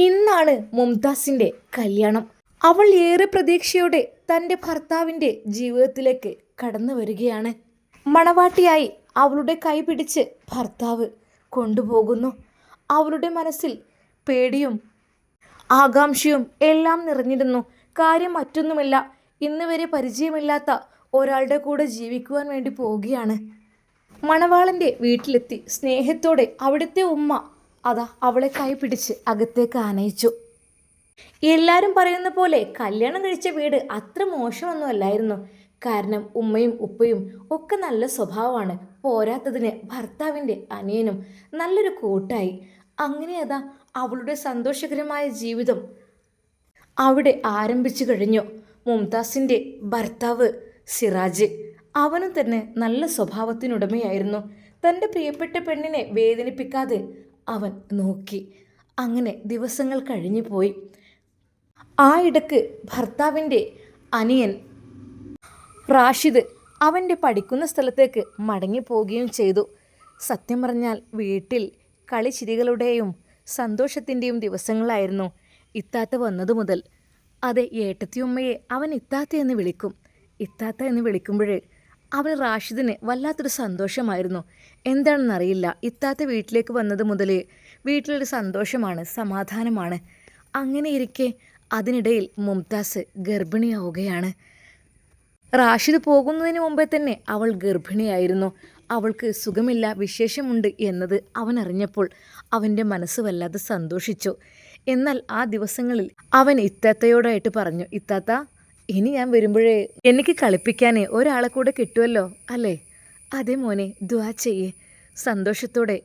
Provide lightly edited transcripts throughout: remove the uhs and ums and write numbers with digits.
ഇന്നാണ് മുംതാസിന്റെ കല്യാണം. അവൾ ഏറെ പ്രതീക്ഷയോടെ തൻ്റെ ഭർത്താവിൻ്റെ ജീവിതത്തിലേക്ക് കടന്നു വരികയാണ്. മണവാട്ടിയായി അവളുടെ കൈ പിടിച്ച് ഭർത്താവ് കൊണ്ടുപോകുന്നു. അവളുടെ മനസ്സിൽ പേടിയും ആകാംക്ഷയും എല്ലാം നിറഞ്ഞിരുന്നു. കാര്യം മറ്റൊന്നുമില്ല, ഇന്ന് വരെ പരിചയമില്ലാത്ത ഒരാളുടെ കൂടെ ജീവിക്കുവാൻ വേണ്ടി പോവുകയാണ്. മണവാളൻ്റെ വീട്ടിലെത്തി സ്നേഹത്തോടെ അവിടുത്തെ ഉമ്മ അതാ അവളെ കൈ പിടിച്ച് അകത്തേക്ക് ആനയിച്ചു. എല്ലാവരും പറയുന്ന പോലെ കല്യാണം കഴിച്ച വീട് അത്ര മോശമൊന്നും അല്ലായിരുന്നു. കാരണം ഉമ്മയും ഉപ്പയും ഒക്കെ നല്ല സ്വഭാവമാണ്. പോരാത്തതിന് ഭർത്താവിൻ്റെ അനിയനും നല്ലൊരു കൂട്ടായി. അങ്ങനെ അതാ അവളുടെ സന്തോഷകരമായ ജീവിതം അവിടെ ആരംഭിച്ചു കഴിഞ്ഞു. മുംതാസിൻ്റെ ഭർത്താവ് സിറാജ്, അവനും തന്നെ നല്ല സ്വഭാവത്തിനുടമയായിരുന്നു. തൻ്റെ പ്രിയപ്പെട്ട പെണ്ണിനെ വേദനിപ്പിക്കാതെ അവൻ നോക്കി. അങ്ങനെ ദിവസങ്ങൾ കഴിഞ്ഞു പോയി. ആ ഇടക്ക് ഭർത്താവിൻ്റെ അനിയൻ റാഷിദ് അവൻ്റെ പഠിക്കുന്ന സ്ഥലത്തേക്ക് മടങ്ങിപ്പോവുകയും ചെയ്തു. സത്യം പറഞ്ഞാൽ വീട്ടിൽ കളിച്ചിരികളുടെയും സന്തോഷത്തിൻ്റെയും ദിവസങ്ങളായിരുന്നു. ഇത്താത്ത വന്നതു മുതൽ അതെ, ഏട്ടത്തിയുമ്മയെ അവൻ ഇത്താത്ത എന്ന് വിളിക്കും. ഇത്താത്ത എന്ന് വിളിക്കുമ്പോൾ അവൻ റാഷിദിന് വല്ലാത്തൊരു സന്തോഷമായിരുന്നു. എന്താണെന്നറിയില്ല, ഇത്താത്ത വീട്ടിലേക്ക് വന്നത് മുതൽ വീട്ടിലൊരു സന്തോഷമാണ്, സമാധാനമാണ്. അങ്ങനെ ഇരിക്കെ അതിനിടയിൽ മുംതാസ് ഗർഭിണിയാവുകയാണ്. റാഷിദ് പോകുന്നതിന് മുമ്പേ തന്നെ അവൾ ഗർഭിണിയായിരുന്നു. അവൾക്ക് സുഖമില്ല, വിശേഷമുണ്ട് എന്നത് അവൻ അറിഞ്ഞപ്പോൾ അവൻ്റെ മനസ്സ് വല്ലാതെ സന്തോഷിച്ചു. എന്നാൽ ആ ദിവസങ്ങളിൽ അവൻ ഇത്താത്തയോടായിട്ട് പറഞ്ഞു, ഇത്താത്ത, ഇനി ഞാൻ വരുമ്പോഴേ എനിക്ക് കളിപ്പിക്കാനേ ഒരാളെ കൂടെ കിട്ടുമല്ലോ അല്ലേ? അതേ മോനെ, ദുആ ചെയ്യേ. സന്തോഷത്തോടെ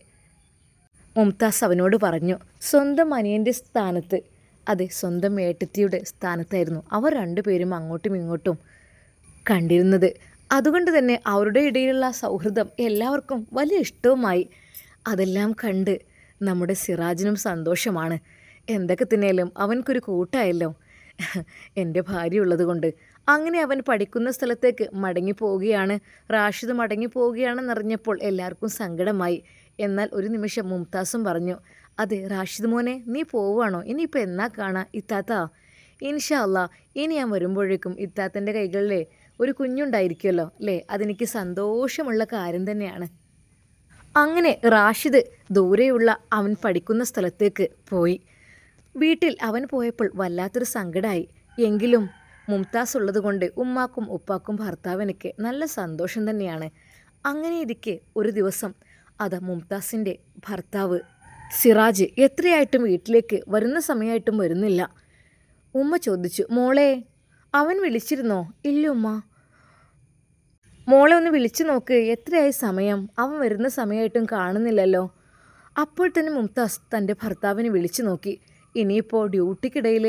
മുംതാസ് അവനോട് പറഞ്ഞു. സ്വന്തം അനിയൻ്റെ സ്ഥാനത്ത്, അതെ, സ്വന്തം ഏട്ടത്തിയുടെ സ്ഥാനത്തായിരുന്നു അവർ രണ്ടുപേരും അങ്ങോട്ടും ഇങ്ങോട്ടും കണ്ടിരുന്നത്. അതുകൊണ്ട് തന്നെ അവരുടെ ഇടയിലുള്ള സൗഹൃദം എല്ലാവർക്കും വലിയ ഇഷ്ടവുമായി. അതെല്ലാം കണ്ട് നമ്മുടെ സിറാജിനും സന്തോഷമാണ്. എന്തൊക്കെ തന്നെയാലും അവൻക്കൊരു കൂട്ടായല്ലോ എൻ്റെ ഭാര്യ ഉള്ളത് കൊണ്ട്. അങ്ങനെ അവൻ പഠിക്കുന്ന സ്ഥലത്തേക്ക് മടങ്ങിപ്പോവുകയാണ്. റാഷിദ് മടങ്ങിപ്പോവുകയാണെന്നറിഞ്ഞപ്പോൾ എല്ലാവർക്കും സങ്കടമായി. എന്നാൽ ഒരു നിമിഷം മുംതാസും പറഞ്ഞു, അതെ റാഷിദ് മോനെ, നീ പോവുകയാണോ? ഇനിയിപ്പോൾ എന്നാ കാണാം ഇത്താത്ത? ഇൻഷാ അല്ലാ, ഇനി ഞാൻ വരുമ്പോഴേക്കും ഇത്താത്തൻ്റെ കൈകളിലെ ഒരു കുഞ്ഞുണ്ടായിരിക്കുമല്ലോ അല്ലേ? അതെനിക്ക് സന്തോഷമുള്ള കാര്യം തന്നെയാണ്. അങ്ങനെ റാഷിദ് ദൂരെയുള്ള അവൻ പഠിക്കുന്ന സ്ഥലത്തേക്ക് പോയി. വീട്ടിൽ അവൻ പോയപ്പോൾ വല്ലാത്തൊരു സങ്കടമായി. എങ്കിലും മുംതാസ് ഉള്ളത് കൊണ്ട് ഉമ്മാക്കും ഉപ്പാക്കും ഭർത്താവിനൊക്കെ നല്ല സന്തോഷം തന്നെയാണ്. അങ്ങനെ ഇരിക്കെ ഒരു ദിവസം അത് മുംതാസിൻ്റെ ഭർത്താവ് സിറാജ് എത്രയായിട്ടും വീട്ടിലേക്ക് വരുന്ന സമയമായിട്ടും വരുന്നില്ല. ഉമ്മ ചോദിച്ചു, മോളെ അവൻ വിളിച്ചിരുന്നോ? ഇല്ല ഉമ്മ. മോളെ ഒന്ന് വിളിച്ചു നോക്ക്, എത്രയായി സമയം? അവൻ വരുന്ന സമയമായിട്ടും കാണുന്നില്ലല്ലോ. അപ്പോൾ തന്നെ മുംതാസ് തൻ്റെ ഭർത്താവിനെ വിളിച്ചു നോക്കി. ഇനിയിപ്പോൾ ഡ്യൂട്ടിക്കിടയിൽ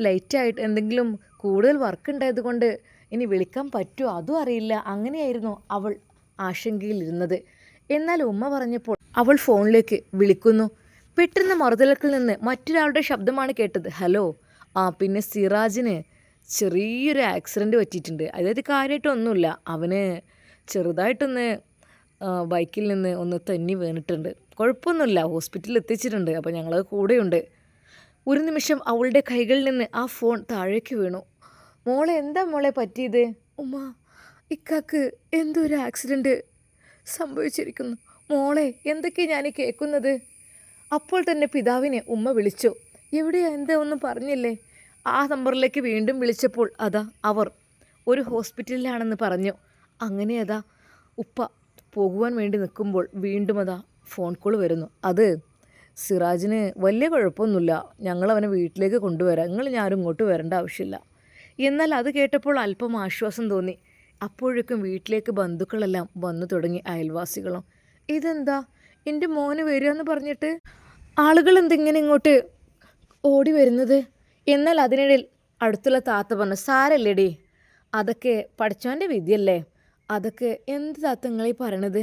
ലൈറ്റായിട്ട് എന്തെങ്കിലും കൂടുതൽ വർക്ക് ഉണ്ടായതുകൊണ്ട് ഇനി വിളിക്കാൻ പറ്റുമോ അതും അറിയില്ല. അങ്ങനെയായിരുന്നു അവൾ ആശങ്കയിലിരുന്നത്. എന്നാൽ ഉമ്മ പറഞ്ഞപ്പോൾ അവൾ ഫോണിലേക്ക് വിളിക്കുന്നു. പെട്ടെന്ന് മറുതലക്കിൽ നിന്ന് മറ്റൊരാളുടെ ശബ്ദമാണ് കേട്ടത്. ഹലോ, പിന്നെ സിറാജിന് ചെറിയൊരു ആക്സിഡൻറ്റ് പറ്റിയിട്ടുണ്ട്. അതായത് കാര്യമായിട്ടൊന്നുമില്ല, അവന് ചെറുതായിട്ടൊന്ന് ബൈക്കിൽ നിന്ന് ഒന്ന് തെന്നി വീണിട്ടുണ്ട്. കുഴപ്പമൊന്നുമില്ല, ഹോസ്പിറ്റലിൽ എത്തിച്ചിട്ടുണ്ട്. അപ്പോൾ ഞങ്ങൾ കൂടെയുണ്ട്. ഒരു നിമിഷം അവളുടെ കൈകളിൽ നിന്ന് ആ ഫോൺ താഴേക്ക് വീണു. മോളെ, എന്താ മോളെ പറ്റിയത്? ഉമ്മ, ഇക്കാക്ക് എന്തോ ഒരു ആക്സിഡൻറ്റ് സംഭവിച്ചിരിക്കുന്നു. മോളെ, എന്തൊക്കെയാണ് ഞാൻ കേൾക്കുന്നത്? അപ്പോൾ തന്നെ പിതാവിനെ ഉമ്മ വിളിച്ചു. എവിടെയാ, എന്താ ഒന്നും പറഞ്ഞില്ലേ? ആ നമ്പറിലേക്ക് വീണ്ടും വിളിച്ചപ്പോൾ അതാ അവർ ഒരു ഹോസ്പിറ്റലിലാണെന്ന് പറഞ്ഞു. അങ്ങനെ അതാ ഉപ്പ പോകുവാൻ വേണ്ടി നിൽക്കുമ്പോൾ വീണ്ടും അതാ ഫോൺ കോൾ വരുന്നു. അത് സിറാജിന് വലിയ കുഴപ്പമൊന്നുമില്ല, ഞങ്ങളവനെ വീട്ടിലേക്ക് കൊണ്ടുവരാം, ഞാനും ഇങ്ങോട്ട് വരേണ്ട ആവശ്യമില്ല. എന്നാൽ അത് കേട്ടപ്പോൾ അല്പം ആശ്വാസം തോന്നി. അപ്പോഴേക്കും വീട്ടിലേക്ക് ബന്ധുക്കളെല്ലാം വന്നു തുടങ്ങി, അയൽവാസികളും. ഇതെന്താ എൻ്റെ മോന് വരിക എന്ന് പറഞ്ഞിട്ട് ആളുകൾ എന്തിങ്ങനെ ഇങ്ങോട്ട് ഓടി വരുന്നത്? എന്നാൽ അതിനിടയിൽ അടുത്തുള്ള താത്ത പറഞ്ഞു, സാരല്ലേടി, അതൊക്കെ പഠിച്ചവൻ്റെ വിധിയല്ലേ, അതൊക്കെ എന്ത് താത്ത നിങ്ങളീ പറയണത്?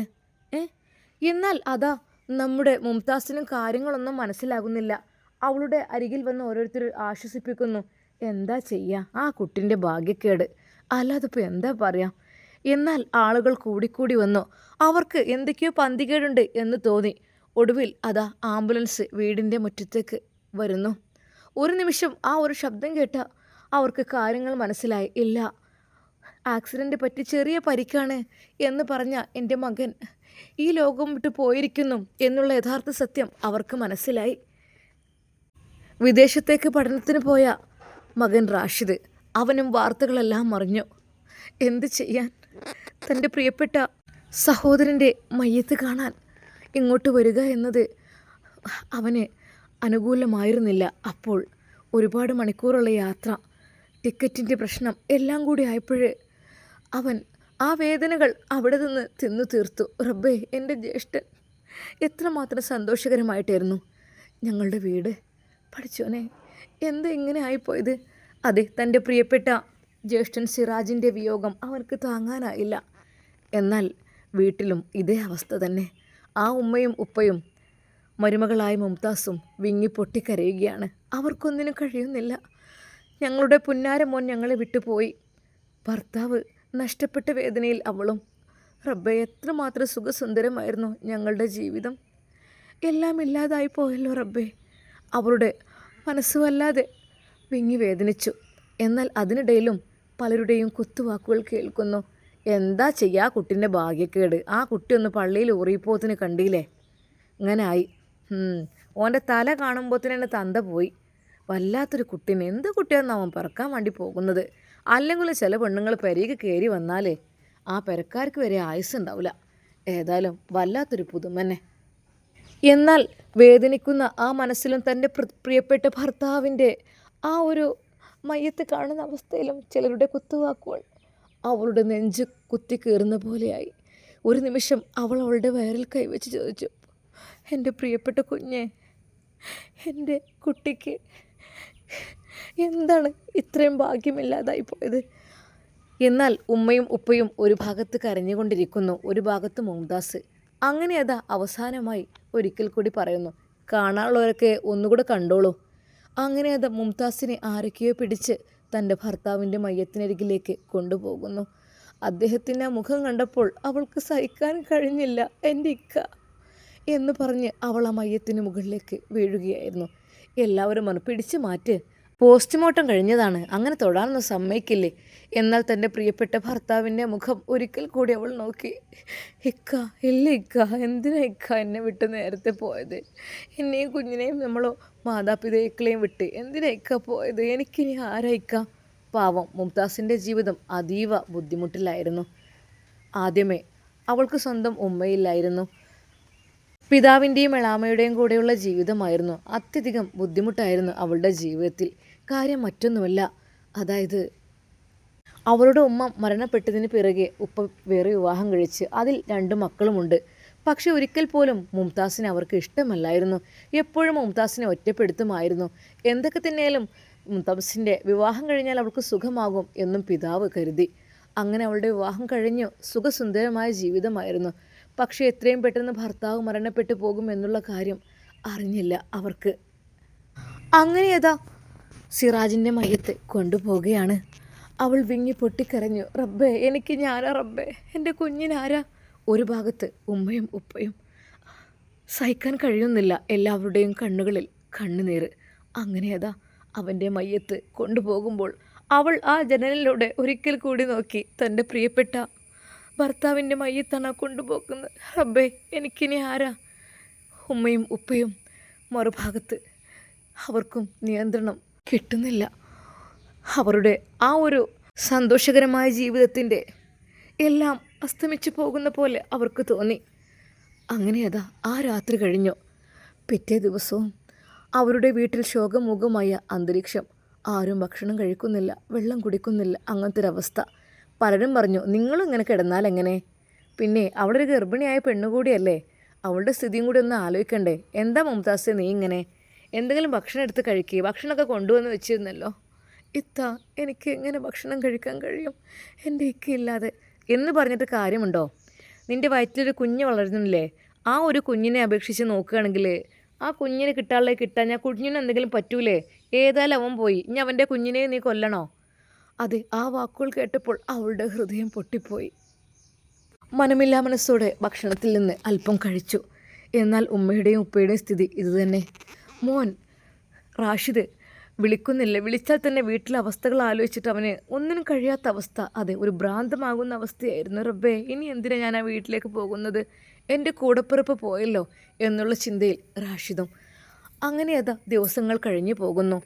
എന്നാൽ അതാ നമ്മുടെ മുംതാസിനും കാര്യങ്ങളൊന്നും മനസ്സിലാകുന്നില്ല. അവളുടെ അരികിൽ വന്ന് ഓരോരുത്തർ ആശ്വസിപ്പിക്കുന്നു. എന്താ ചെയ്യുക, ആ കുട്ടിൻ്റെ ഭാഗ്യക്കേട്, അല്ലാതിപ്പോൾ എന്താ പറയുക. എന്നാൽ ആളുകൾ കൂടിക്കൂടി വന്നു. അവർക്ക് എന്തൊക്കെയോ പന്തികേടുണ്ട് എന്ന് തോന്നി. ഒടുവിൽ അതാ ആംബുലൻസ് വീടിൻ്റെ മുറ്റത്തേക്ക് വരുന്നു. ഒരു നിമിഷം ആ ഒരു ശബ്ദം കേട്ട അവർക്ക് കാര്യങ്ങൾ മനസ്സിലായി. ഇല്ല, ആക്സിഡൻറ്റ് പറ്റി ചെറിയ പരിക്കാണ് എന്ന് പറഞ്ഞ എൻ്റെ മകൻ ഈ ലോകം വിട്ട് പോയിരിക്കുന്നു എന്നുള്ള യഥാർത്ഥ സത്യം അവർക്ക് മനസ്സിലായി. വിദേശത്തേക്ക് പഠനത്തിന് പോയ മകൻ റാഷിദ്, അവനും വാർത്തകളെല്ലാം അറിഞ്ഞു. എന്ത് ചെയ്യാൻ, തൻ്റെ പ്രിയപ്പെട്ട സഹോദരൻ്റെ മയ്യത്ത് കാണാൻ ഇങ്ങോട്ട് വരിക എന്നത് അവന് അനുകൂലമായിരുന്നില്ല. അപ്പോൾ ഒരുപാട് മണിക്കൂറുള്ള യാത്ര, ടിക്കറ്റിൻ്റെ പ്രശ്നം എല്ലാം കൂടി ആയപ്പോഴേ അവൻ ആ വേദനകൾ അവിടെ നിന്ന് തിന്നു തീർത്തു. റബ്ബേ, എൻ്റെ ജ്യേഷ്ഠൻ എത്രമാത്രം സന്തോഷകരമായിട്ടായിരുന്നു ഞങ്ങളുടെ വീട്. പഠിച്ചോനെ, എന്താ ഇങ്ങനെ ആയിപ്പോയത്? അതെ, തൻ്റെ പ്രിയപ്പെട്ട ജ്യേഷ്ഠൻ സിറാജിൻ്റെ വിയോഗം അവർക്ക് താങ്ങാനായില്ല. എന്നാൽ വീട്ടിലും ഇതേ അവസ്ഥ തന്നെ. ആ ഉമ്മയും ഉപ്പയും മരുമകളായ മുംതാസും വിങ്ങി പൊട്ടിക്കരയുകയാണ്. അവർക്കൊന്നിനും കഴിയുന്നില്ല. ഞങ്ങളുടെ പുന്നാര മോൻ ഞങ്ങളെ വിട്ടുപോയി. ഭർത്താവ് നഷ്ടപ്പെട്ട വേദനയിൽ അവളും. റബ്ബേ, എത്രമാത്രം സുഖസുന്ദരമായിരുന്നു ഞങ്ങളുടെ ജീവിതം. എല്ലാം ഇല്ലാതായി പോയല്ലോ റബ്ബേ. അവളുടെ മനസ്സ് വല്ലാതെ വിങ്ങി വേദനിച്ചു. എന്നാൽ അതിനിടയിലും പലരുടെയും കുത്തുവാക്കുകൾ കേൾക്കുന്നു. എന്താ ചെയ്യുക, ആ കുട്ടീൻ്റെ ഭാഗ്യക്കേട്. ആ കുട്ടി ഒന്ന് പള്ളിയിൽ ഊറിപ്പോത്തിന് കണ്ടില്ലേ, ഇങ്ങനായി. ഓൻ്റെ തല കാണുമ്പോഴത്തേന് തന്നെ തന്ത പോയി. വല്ലാത്തൊരു കുട്ടീനെ, എന്ത് കുട്ടിയാണെന്ന് അവൻ പറക്കാൻ വേണ്ടി പോകുന്നത്. അല്ലെങ്കിൽ ചില പെണ്ണുങ്ങൾ പെരയ്ക്ക് കയറി വന്നാലേ ആ പെരക്കാർക്ക് വരെ ആയുസ്സുണ്ടാവില്ല. ഏതായാലും വല്ലാത്തൊരു പുതുമന്നെ. എന്നാൽ വേദനിക്കുന്ന ആ മനസ്സിലും തൻ്റെ പ്രിയപ്പെട്ട ഭർത്താവിൻ്റെ ആ ഒരു മയ്യത്ത് കാണുന്ന അവസ്ഥയിലും ചിലരുടെ കുത്തുവാക്കുകൾ അവളുടെ നെഞ്ച് കുത്തി കയറുന്ന പോലെയായി. ഒരു നിമിഷം അവൾ അവളുടെ വയറിൽ കൈവച്ച് ചോദിച്ചു, എൻ്റെ പ്രിയപ്പെട്ട കുഞ്ഞെ, എൻ്റെ കുട്ടിക്ക് എന്താണ് ഇത്രയും ഭാഗ്യമില്ലാതായി പോയത്? എന്നാൽ ഉമ്മയും ഉപ്പയും ഒരു ഭാഗത്ത് കരഞ്ഞുകൊണ്ടിരിക്കുന്നു, ഒരു ഭാഗത്ത് മുംതാസ്. അങ്ങനെ അതാ അവസാനമായി ഒരിക്കൽ കൂടി പറയുന്നു, കാണാനുള്ളവരൊക്കെ ഒന്നുകൂടെ കണ്ടോളൂ. അങ്ങനെ അതാ മുംതാസിനെ ആരൊക്കെയോ പിടിച്ച് തൻ്റെ ഭർത്താവിൻ്റെ മയ്യത്തിനരികിലേക്ക് കൊണ്ടുപോകുന്നു. അദ്ദേഹത്തിൻ്റെ മുഖം കണ്ടപ്പോൾ അവൾക്ക് സഹിക്കാൻ കഴിഞ്ഞില്ല. എൻ്റെ ഇക്ക എന്ന് പറഞ്ഞ് അവൾ ആ മയ്യത്തിന് മുകളിലേക്ക് വീഴുകയായിരുന്നു. എല്ലാവരും പറഞ്ഞു, പിടിച്ചു മാറ്റ്, പോസ്റ്റ്മോർട്ടം കഴിഞ്ഞതാണ്, അങ്ങനെ തൊടാനൊന്നും സമ്മതിക്കില്ലേ. എന്നാൽ തൻ്റെ പ്രിയപ്പെട്ട ഭർത്താവിൻ്റെ മുഖം ഒരിക്കൽ കൂടി അവൾ നോക്കി. ഇക്ക, ഇല്ല ഇക്ക, എന്തിനാ ഇക്ക എന്നെ വിട്ട് നേരത്തെ പോയത്? എന്നെയും കുഞ്ഞിനെയും നമ്മളോ മാതാപിതാക്കളെയും വിട്ട് എന്തിനാ ഇക്ക പോയത്? എനിക്കിനി ആരാ ഇക്ക? പാവം മുംതാസിൻ്റെ ജീവിതം അതീവ ബുദ്ധിമുട്ടിലായിരുന്നു. ആദ്യമേ അവൾക്ക് സ്വന്തം ഉമ്മയില്ലായിരുന്നു. പിതാവിൻ്റെയും എളാമയുടെയും കൂടെയുള്ള ജീവിതമായിരുന്നു. അത്യധികം ബുദ്ധിമുട്ടായിരുന്നു അവളുടെ ജീവിതത്തിൽ. കാര്യം മറ്റൊന്നുമല്ല, അതായത് അവളുടെ ഉമ്മ മരണപ്പെട്ടതിന് പിറകെ ഉപ്പ വേറെ വിവാഹം കഴിച്ച് അതിൽ 2 മക്കളുമുണ്ട്. പക്ഷെ ഒരിക്കൽ പോലും മുംതാസിനെ അവർക്ക് ഇഷ്ടമല്ലായിരുന്നു. എപ്പോഴും മുംതാസിനെ ഒറ്റപ്പെടുത്തുമായിരുന്നു. എന്തൊക്കെ തന്നെയാലും മുംതാസിൻ്റെ വിവാഹം കഴിഞ്ഞാൽ അവൾക്ക് സുഖമാകും എന്നും പിതാവ് കരുതി. അങ്ങനെ അവളുടെ വിവാഹം കഴിഞ്ഞു സുഖസുന്ദരമായ ജീവിതമായിരുന്നു. പക്ഷേ എത്രയും പെട്ടെന്ന് ഭർത്താവ് മരണപ്പെട്ടു പോകും എന്നുള്ള കാര്യം അറിഞ്ഞില്ല അവർക്ക്. അങ്ങനെ അതാ സിറാജിൻ്റെ മയ്യത്ത് കൊണ്ടുപോവുകയാണ്. അവൾ വിങ്ങി പൊട്ടിക്കരഞ്ഞു, റബ്ബേ, എനിക്ക് ഞാനാ റബ്ബേ, എൻ്റെ കുഞ്ഞിനാരാ? ഒരു ഭാഗത്ത് ഉമ്മയും ഉപ്പയും. സഹിക്കാൻ കഴിയുന്നില്ല എല്ലാവരുടെയും കണ്ണുകളിൽ കണ്ണുനീര്. അങ്ങനെ അതാ അവൻ്റെ മയ്യത്ത് കൊണ്ടുപോകുമ്പോൾ അവൾ ആ ജനലിലൂടെ ഒരിക്കൽ കൂടി നോക്കി. തൻ്റെ പ്രിയപ്പെട്ട ഭർത്താവിൻ്റെ മയ്യത്താണ് കൊണ്ടുപോകുന്നത്. റബ്ബേ, എനിക്കിനി ആരാ? ഉമ്മയും ഉപ്പയും മറുഭാഗത്ത്. അവർക്കും നിയന്ത്രണം കിട്ടുന്നില്ല. അവരുടെ ആ ഒരു സന്തോഷകരമായ ജീവിതത്തിൻ്റെ എല്ലാം അസ്തമിച്ചു പോകുന്ന പോലെ അവർക്ക് തോന്നി. അങ്ങനെ അതാ ആ രാത്രി കഴിഞ്ഞു. പിറ്റേ ദിവസവും അവരുടെ വീട്ടിൽ ശോകമൂകമായ അന്തരീക്ഷം. ആരും ഭക്ഷണം കഴിക്കുന്നില്ല, വെള്ളം കുടിക്കുന്നില്ല, അങ്ങനത്തെ ഒരവസ്ഥ. പലരും പറഞ്ഞു, നിങ്ങളും ഇങ്ങനെ കിടന്നാൽ എങ്ങനെ? പിന്നെ അവളൊരു ഗർഭിണിയായ പെണ്ണുകൂടിയല്ലേ, അവളുടെ സ്ഥിതിയും കൂടി ഒന്ന് ആലോചിക്കണ്ടേ? എന്താ മുംതാസെ നീ ഇങ്ങനെ? എന്തെങ്കിലും ഭക്ഷണം എടുത്ത് കഴിക്കുക, ഭക്ഷണമൊക്കെ കൊണ്ടുവന്ന് വെച്ചിരുന്നല്ലോ. ഇത്ത, എനിക്ക് എങ്ങനെ ഭക്ഷണം കഴിക്കാൻ കഴിയും എൻ്റെ ഇക്കയില്ലാതെ എന്ന് പറഞ്ഞിട്ട് കാര്യമുണ്ടോ? നിൻ്റെ വയറ്റിലൊരു കുഞ്ഞ് വളരുന്നില്ലേ? ആ ഒരു കുഞ്ഞിനെ അപേക്ഷിച്ച് നോക്കുകയാണെങ്കിൽ ആ കുഞ്ഞിനെ കിട്ടാൻ ഞാൻ കുഞ്ഞിന് എന്തെങ്കിലും പറ്റൂലേ? ഏതായാലും അവൻ പോയി, ഇനി അവൻ്റെ കുഞ്ഞിനെ നീ കൊല്ലണോ? അതെ, ആ വാക്കുകൾ കേട്ടപ്പോൾ അവളുടെ ഹൃദയം പൊട്ടിപ്പോയി. മനമില്ലാ മനസ്സോടെ ഭക്ഷണത്തിൽ നിന്ന് അല്പം കഴിച്ചു. എന്നാൽ ഉമ്മയുടെയും ഉപ്പയുടെയും സ്ഥിതി ഇതുതന്നെ. മോൻ റാഷിദ് വിളിക്കുന്നില്ല. വിളിച്ചാൽ തന്നെ വീട്ടിലെ അവസ്ഥകൾ ആലോചിച്ചിട്ട് അവന് ഒന്നിനും കഴിയാത്ത അവസ്ഥ. അതെ, ഒരു ഭ്രാന്തമാകുന്ന അവസ്ഥയായിരുന്നു. റബ്ബേ, ഇനി എന്തിനാണ് ഞാൻ ആ വീട്ടിലേക്ക് പോകുന്നത്? എൻ്റെ കൂടപ്പിറപ്പ് പോയല്ലോ എന്നുള്ള ചിന്തയിൽ റാഷിദും. അങ്ങനെ അതാ ദിവസങ്ങൾ കഴിഞ്ഞു പോകുന്നു.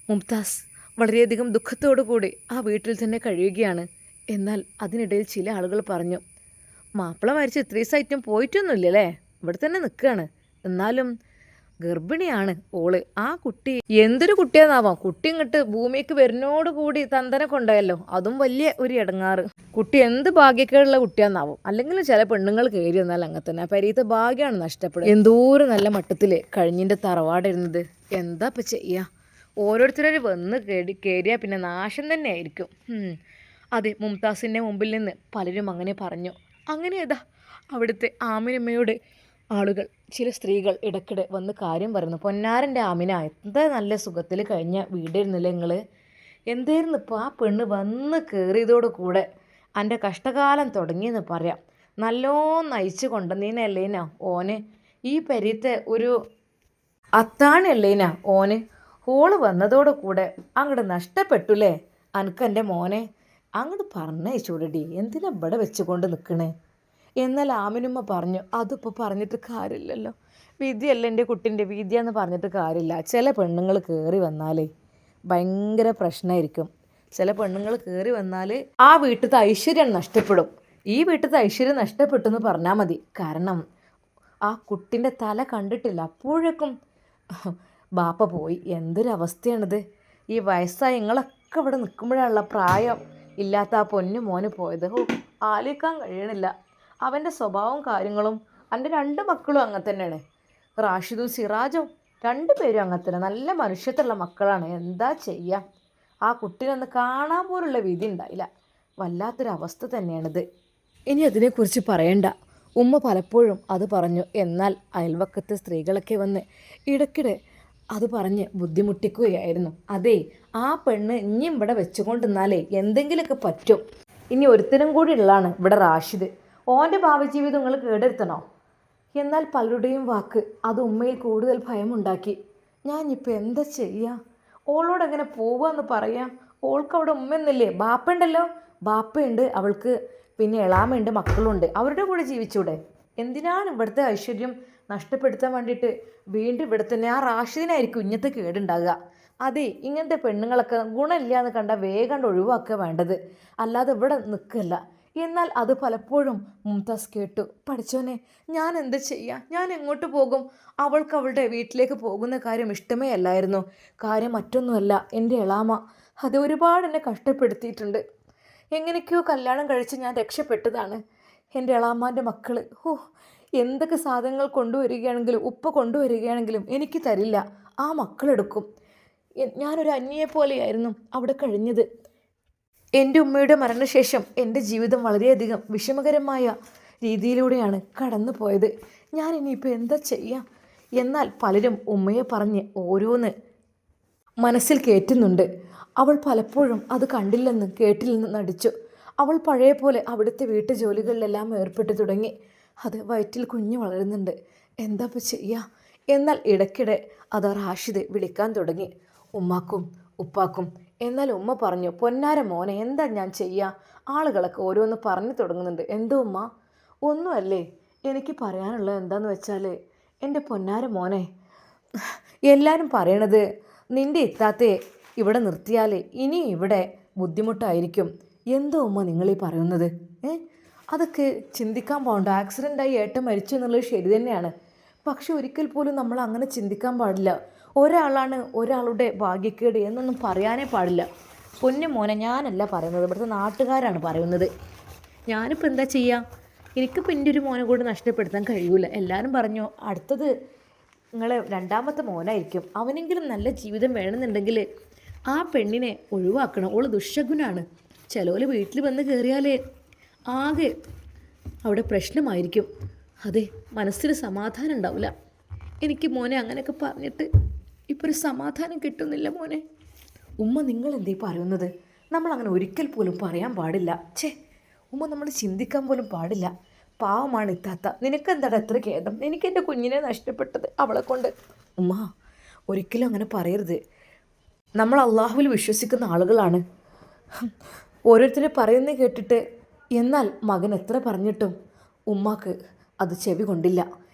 മുംതാസ് വളരെയധികം ദുഃഖത്തോടു കൂടി ആ വീട്ടിൽ തന്നെ കഴിയുകയാണ്. എന്നാൽ അതിനിടയിൽ ചില ആളുകൾ പറഞ്ഞു, മാപ്പിള മരിച്ച് 3 ദിവസമായിട്ടും പോയിട്ടൊന്നുമില്ലല്ലേ, ഇവിടെ തന്നെ നിൽക്കുകയാണ്. എന്നാലും ഗർഭിണിയാണ് ഓള്. ആ കുട്ടി എന്തൊരു കുട്ടിയാന്നാവാം, കുട്ടി ഇങ്ങോട്ട് ഭൂമിക്ക് വരുന്നോട് കൂടി തന്തനെ കൊണ്ടുപോയല്ലോ, അതും വലിയ ഒരു ഇടങ്ങാറ്. കുട്ടി എന്ത് ഭാഗ്യക്കേടുള്ള കുട്ടിയാന്നാവും. അല്ലെങ്കിൽ ചില പെണ്ണുങ്ങൾ കയറി വന്നാൽ അങ്ങനെ തന്നെ പരീത്തെ ഭാഗ്യമാണ് നഷ്ടപ്പെടുക. എന്തോരം നല്ല മട്ടത്തിൽ കഴിഞ്ഞിൻ്റെ തറവാടിരുന്നത്. എന്താ ഇപ്പം ചെയ്യുക? ഓരോരുത്തരും വന്ന് കയറിയാൽ പിന്നെ നാശം തന്നെ ആയിരിക്കും. അതെ, മുംതാസിൻ്റെ മുമ്പിൽ നിന്ന് പലരും അങ്ങനെ പറഞ്ഞു. അങ്ങനെ ഏതാ അവിടുത്തെ ആമിനമ്മയോട് ആളുകൾ, ചില സ്ത്രീകൾ ഇടയ്ക്കിടെ വന്ന് കാര്യം പറയുന്നു. പൊന്നാരൻ്റെ ആമിന, എന്താ നല്ല സുഖത്തിൽ കഴിഞ്ഞ വീടായിരുന്നില്ലേ നിങ്ങൾ? എന്തായിരുന്നു ഇപ്പോൾ ആ പെണ്ണ് വന്ന് കയറിയതോട് കൂടെ എൻ്റെ കഷ്ടകാലം തുടങ്ങിയെന്ന് പറയാം. നല്ലോണം നയിച്ചു കൊണ്ടുവന്നീനല്ലേനാ ഓന്, ഈ പെരീത്തെ ഒരു അത്താണിയല്ലേനാ ഓന്. ഓള് വന്നതോട് കൂടെ അങ്ങോട്ട് നഷ്ടപ്പെട്ടുല്ലേ അനക്കെൻ്റെ മോനെ. അങ്ങോട്ട് പറഞ്ഞയച്ചൂടടി, എന്തിനാ ഇവിടെ വെച്ചുകൊണ്ട് നിൽക്കണേ? എന്നാൽ ആമിനുമ്മ പറഞ്ഞു, അതിപ്പോൾ പറഞ്ഞിട്ട് കാര്യമില്ലല്ലോ, വിധിയല്ല എൻ്റെ കുട്ടിൻ്റെ, വിധിയാന്ന് പറഞ്ഞിട്ട് കാര്യമില്ല. ചില പെണ്ണുങ്ങൾ കയറി വന്നാലേ ഭയങ്കര പ്രശ്നമായിരിക്കും. ചില പെണ്ണുങ്ങൾ കയറി വന്നാൽ ആ വീട്ടിലത്തെ ഐശ്വര്യം നഷ്ടപ്പെടും. ഈ വീട്ടിലത്തെ ഐശ്വര്യം നഷ്ടപ്പെട്ടു എന്ന് പറഞ്ഞാൽ മതി. കാരണം ആ കുട്ടിൻ്റെ തല കണ്ടിട്ടില്ല, അപ്പോഴേക്കും ബാപ്പ പോയി. എന്തൊരവസ്ഥയാണിത്! ഈ വയസ്സായ നിങ്ങളൊക്കെ ഇവിടെ നിൽക്കുമ്പോഴാണുള്ള പ്രായം ഇല്ലാത്ത ആ പൊന്നു മോന് പോയത്. ആലോചിക്കാൻ കഴിയണില്ല. അവൻ്റെ സ്വഭാവവും കാര്യങ്ങളും. എൻ്റെ 2 മക്കളും അങ്ങനെ തന്നെയാണ്, റാഷിദും സിറാജും. 2 പേരും അങ്ങനെ തന്നെ, നല്ല മനുഷ്യത്തുള്ള മക്കളാണ്. എന്താ ചെയ്യുക? ആ കുട്ടീനൊന്ന് കാണാൻ പോലുള്ള വിധി ഉണ്ടായില്ല. വല്ലാത്തൊരവസ്ഥ തന്നെയാണിത്. ഇനി അതിനെക്കുറിച്ച് പറയണ്ട. ഉമ്മ പലപ്പോഴും അത് പറഞ്ഞു. എന്നാൽ അയൽവക്കത്തെ സ്ത്രീകളൊക്കെ വന്ന് ഇടയ്ക്കിടെ അത് പറഞ്ഞ് ബുദ്ധിമുട്ടിക്കുകയായിരുന്നു. അതെ, ആ പെണ്ണ് ഇനിയും ഇവിടെ വെച്ചുകൊണ്ടിരുന്നാലേ എന്തെങ്കിലുമൊക്കെ പറ്റും. ഇനി ഒരുത്തരും കൂടി ഉള്ളതാണ് ഇവിടെ റാഷിദ്. ഓൻ്റെ ഭാവി ജീവിതം നിങ്ങൾ കേടെടുത്തണോ? എന്നാൽ പലരുടെയും വാക്ക് അത് ഉമ്മയിൽ കൂടുതൽ ഭയമുണ്ടാക്കി. ഞാനിപ്പോൾ എന്താ ചെയ്യുക? ഓളോടെങ്ങനെ പോവുകയെന്ന് പറയാം. ഓൾക്ക് അവിടെ ഉമ്മയെന്നില്ലേ, ബാപ്പയുണ്ടല്ലോ. ബാപ്പയുണ്ട് അവൾക്ക്, പിന്നെ എളാമയുണ്ട്, മക്കളുണ്ട്. അവരുടെ കൂടെ ജീവിച്ചൂടെ? എന്തിനാണ് ഇവിടുത്തെ ഐശ്വര്യം നഷ്ടപ്പെടുത്താൻ വേണ്ടിയിട്ട് വീണ്ടും ഇവിടെ തന്നെ? ആ റാഷിദിനായിരിക്കും ഇങ്ങനത്തെ കേടുണ്ടാകുക. അതെ, ഇങ്ങനത്തെ പെണ്ണുങ്ങളൊക്കെ ഗുണമില്ല എന്ന് കണ്ടാൽ വേഗം ഒഴിവാക്കുക വേണ്ടത്, അല്ലാതെ ഇവിടെ നിൽക്കല്ല. എന്നാൽ അത് പലപ്പോഴും മുംതാസ് കേട്ടു. പഠിച്ചോനെ, ഞാൻ എന്ത് ചെയ്യാം? ഞാൻ എങ്ങോട്ട് പോകും? അവൾക്ക് അവളുടെ വീട്ടിലേക്ക് പോകുന്ന കാര്യം ഇഷ്ടമേ അല്ലായിരുന്നു. കാര്യം മറ്റൊന്നുമല്ല, എൻ്റെ എളാമ അത് ഒരുപാട് എന്നെ കഷ്ടപ്പെടുത്തിയിട്ടുണ്ട്. എങ്ങനെയൊക്കെയോ കല്യാണം കഴിച്ച് ഞാൻ രക്ഷപ്പെട്ടതാണ്. എൻ്റെ എളാമാൻ്റെ മക്കൾ എന്തൊക്കെ സാധനങ്ങൾ കൊണ്ടുവരികയാണെങ്കിലും ഉപ്പ കൊണ്ടുവരികയാണെങ്കിലും എനിക്ക് തരില്ല. ആ മക്കളെടുക്കും. ഞാനൊരു അന്യയെപ്പോലെയായിരുന്നു അവിടെ കഴിഞ്ഞത്. എൻ്റെ ഉമ്മയുടെ മരണശേഷം എൻ്റെ ജീവിതം വളരെയധികം വിഷമകരമായ രീതിയിലൂടെയാണ് കടന്നു പോയത്. ഞാനിനിയിപ്പോൾ എന്താ ചെയ്യാം? എന്നാൽ പലരും ഉമ്മയെ പറഞ്ഞ് ഓരോന്ന് മനസ്സിൽ കയറ്റുന്നുണ്ട്. അവൾ പലപ്പോഴും അത് കണ്ടില്ലെന്നും കേട്ടില്ലെന്നും നടിച്ചു. അവൾ പഴയ പോലെ അവിടുത്തെ വീട്ടുജോലികളിലെല്ലാം ഏർപ്പെട്ടു തുടങ്ങി. അത് വയറ്റിൽ കുഞ്ഞ് വളരുന്നുണ്ട്. എന്താ ഇപ്പോൾ ചെയ്യുക? എന്നാൽ ഇടയ്ക്കിടെ അത് റാഷിദ് വിളിക്കാൻ തുടങ്ങി, ഉമ്മാക്കും ഉപ്പാക്കും. എന്നാൽ ഉമ്മ പറഞ്ഞു, പൊന്നാര മോനെ, എന്താ ഞാൻ ചെയ്യുക? ആളുകളൊക്കെ ഓരോന്ന് പറഞ്ഞു തുടങ്ങുന്നുണ്ട്. എന്തോ ഉമ്മ? ഒന്നുമല്ലേ, എനിക്ക് പറയാനുള്ളത് എന്താണെന്ന് വെച്ചാൽ, എൻ്റെ പൊന്നാര മോനെ, എല്ലാവരും പറയണത് നിൻ്റെ ഇത്താത്തെ ഇവിടെ നിർത്തിയാൽ ഇനി ഇവിടെ ബുദ്ധിമുട്ടായിരിക്കും. എന്തോ ഉമ്മ നിങ്ങളീ പറയുന്നത്? അതൊക്കെ ചിന്തിക്കാൻ പോകണ്ട. ആക്സിഡൻ്റായി ഏട്ടൻ മരിച്ചു എന്നുള്ളത് ശരി തന്നെയാണ്. പക്ഷെ ഒരിക്കൽ പോലും നമ്മൾ അങ്ങനെ ചിന്തിക്കാൻ പാടില്ല. ഒരാളാണ് ഒരാളുടെ ഭാഗ്യക്കേട് എന്നൊന്നും പറയാനേ പാടില്ല. പൊന്നു മോനെ, ഞാനല്ല പറയുന്നത്, ഇവിടുത്തെ നാട്ടുകാരാണ് പറയുന്നത്. ഞാനിപ്പോൾ എന്താ ചെയ്യുക? എനിക്കിപ്പോൾ എൻ്റെ ഒരു മോനെ കൂടെ നഷ്ടപ്പെടുത്താൻ കഴിയൂല. എല്ലാവരും പറഞ്ഞു അടുത്തത് നിങ്ങൾ 2ാമത്തെ മോനായിരിക്കും, അവനെങ്കിലും നല്ല ജീവിതം വേണമെന്നുണ്ടെങ്കിൽ ആ പെണ്ണിനെ ഒഴിവാക്കണം, ഓള് ദുശകുനാണ്. ചിലവർ വീട്ടിൽ വന്ന് കയറിയാലേ ആകെ അവിടെ പ്രശ്നമായിരിക്കും. അതെ, മനസ്സിന് സമാധാനം ഉണ്ടാവില്ല. എനിക്ക് മോനെ അങ്ങനെയൊക്കെ പറഞ്ഞിട്ട് ഇപ്പോൾ ഒരു സമാധാനം കിട്ടുന്നില്ല മോനെ. ഉമ്മ നിങ്ങൾ എന്തേ പറയുന്നത്? നമ്മളങ്ങനെ ഒരിക്കൽ പോലും പറയാൻ പാടില്ല. ഉമ്മ നമ്മൾ ചിന്തിക്കാൻ പോലും പാടില്ല. പാവമാണ് ഇത്താത്ത. നിനക്കെന്താണ് എത്ര ഖേദം? എനിക്കെൻ്റെ കുഞ്ഞിനെ നഷ്ടപ്പെട്ടത് അവളെ കൊണ്ട്. ഉമ്മ ഒരിക്കലും അങ്ങനെ പറയരുത്. നമ്മൾ അള്ളാഹുവിൽ വിശ്വസിക്കുന്ന ആളുകളാണ്. ഓരോരുത്തരെ പറയുന്നത് കേട്ടിട്ട് എന്നാൽ മകൻ എത്ര പറഞ്ഞിട്ടും ഉമ്മാക്ക് അത് ചെവി കൊണ്ടില്ല.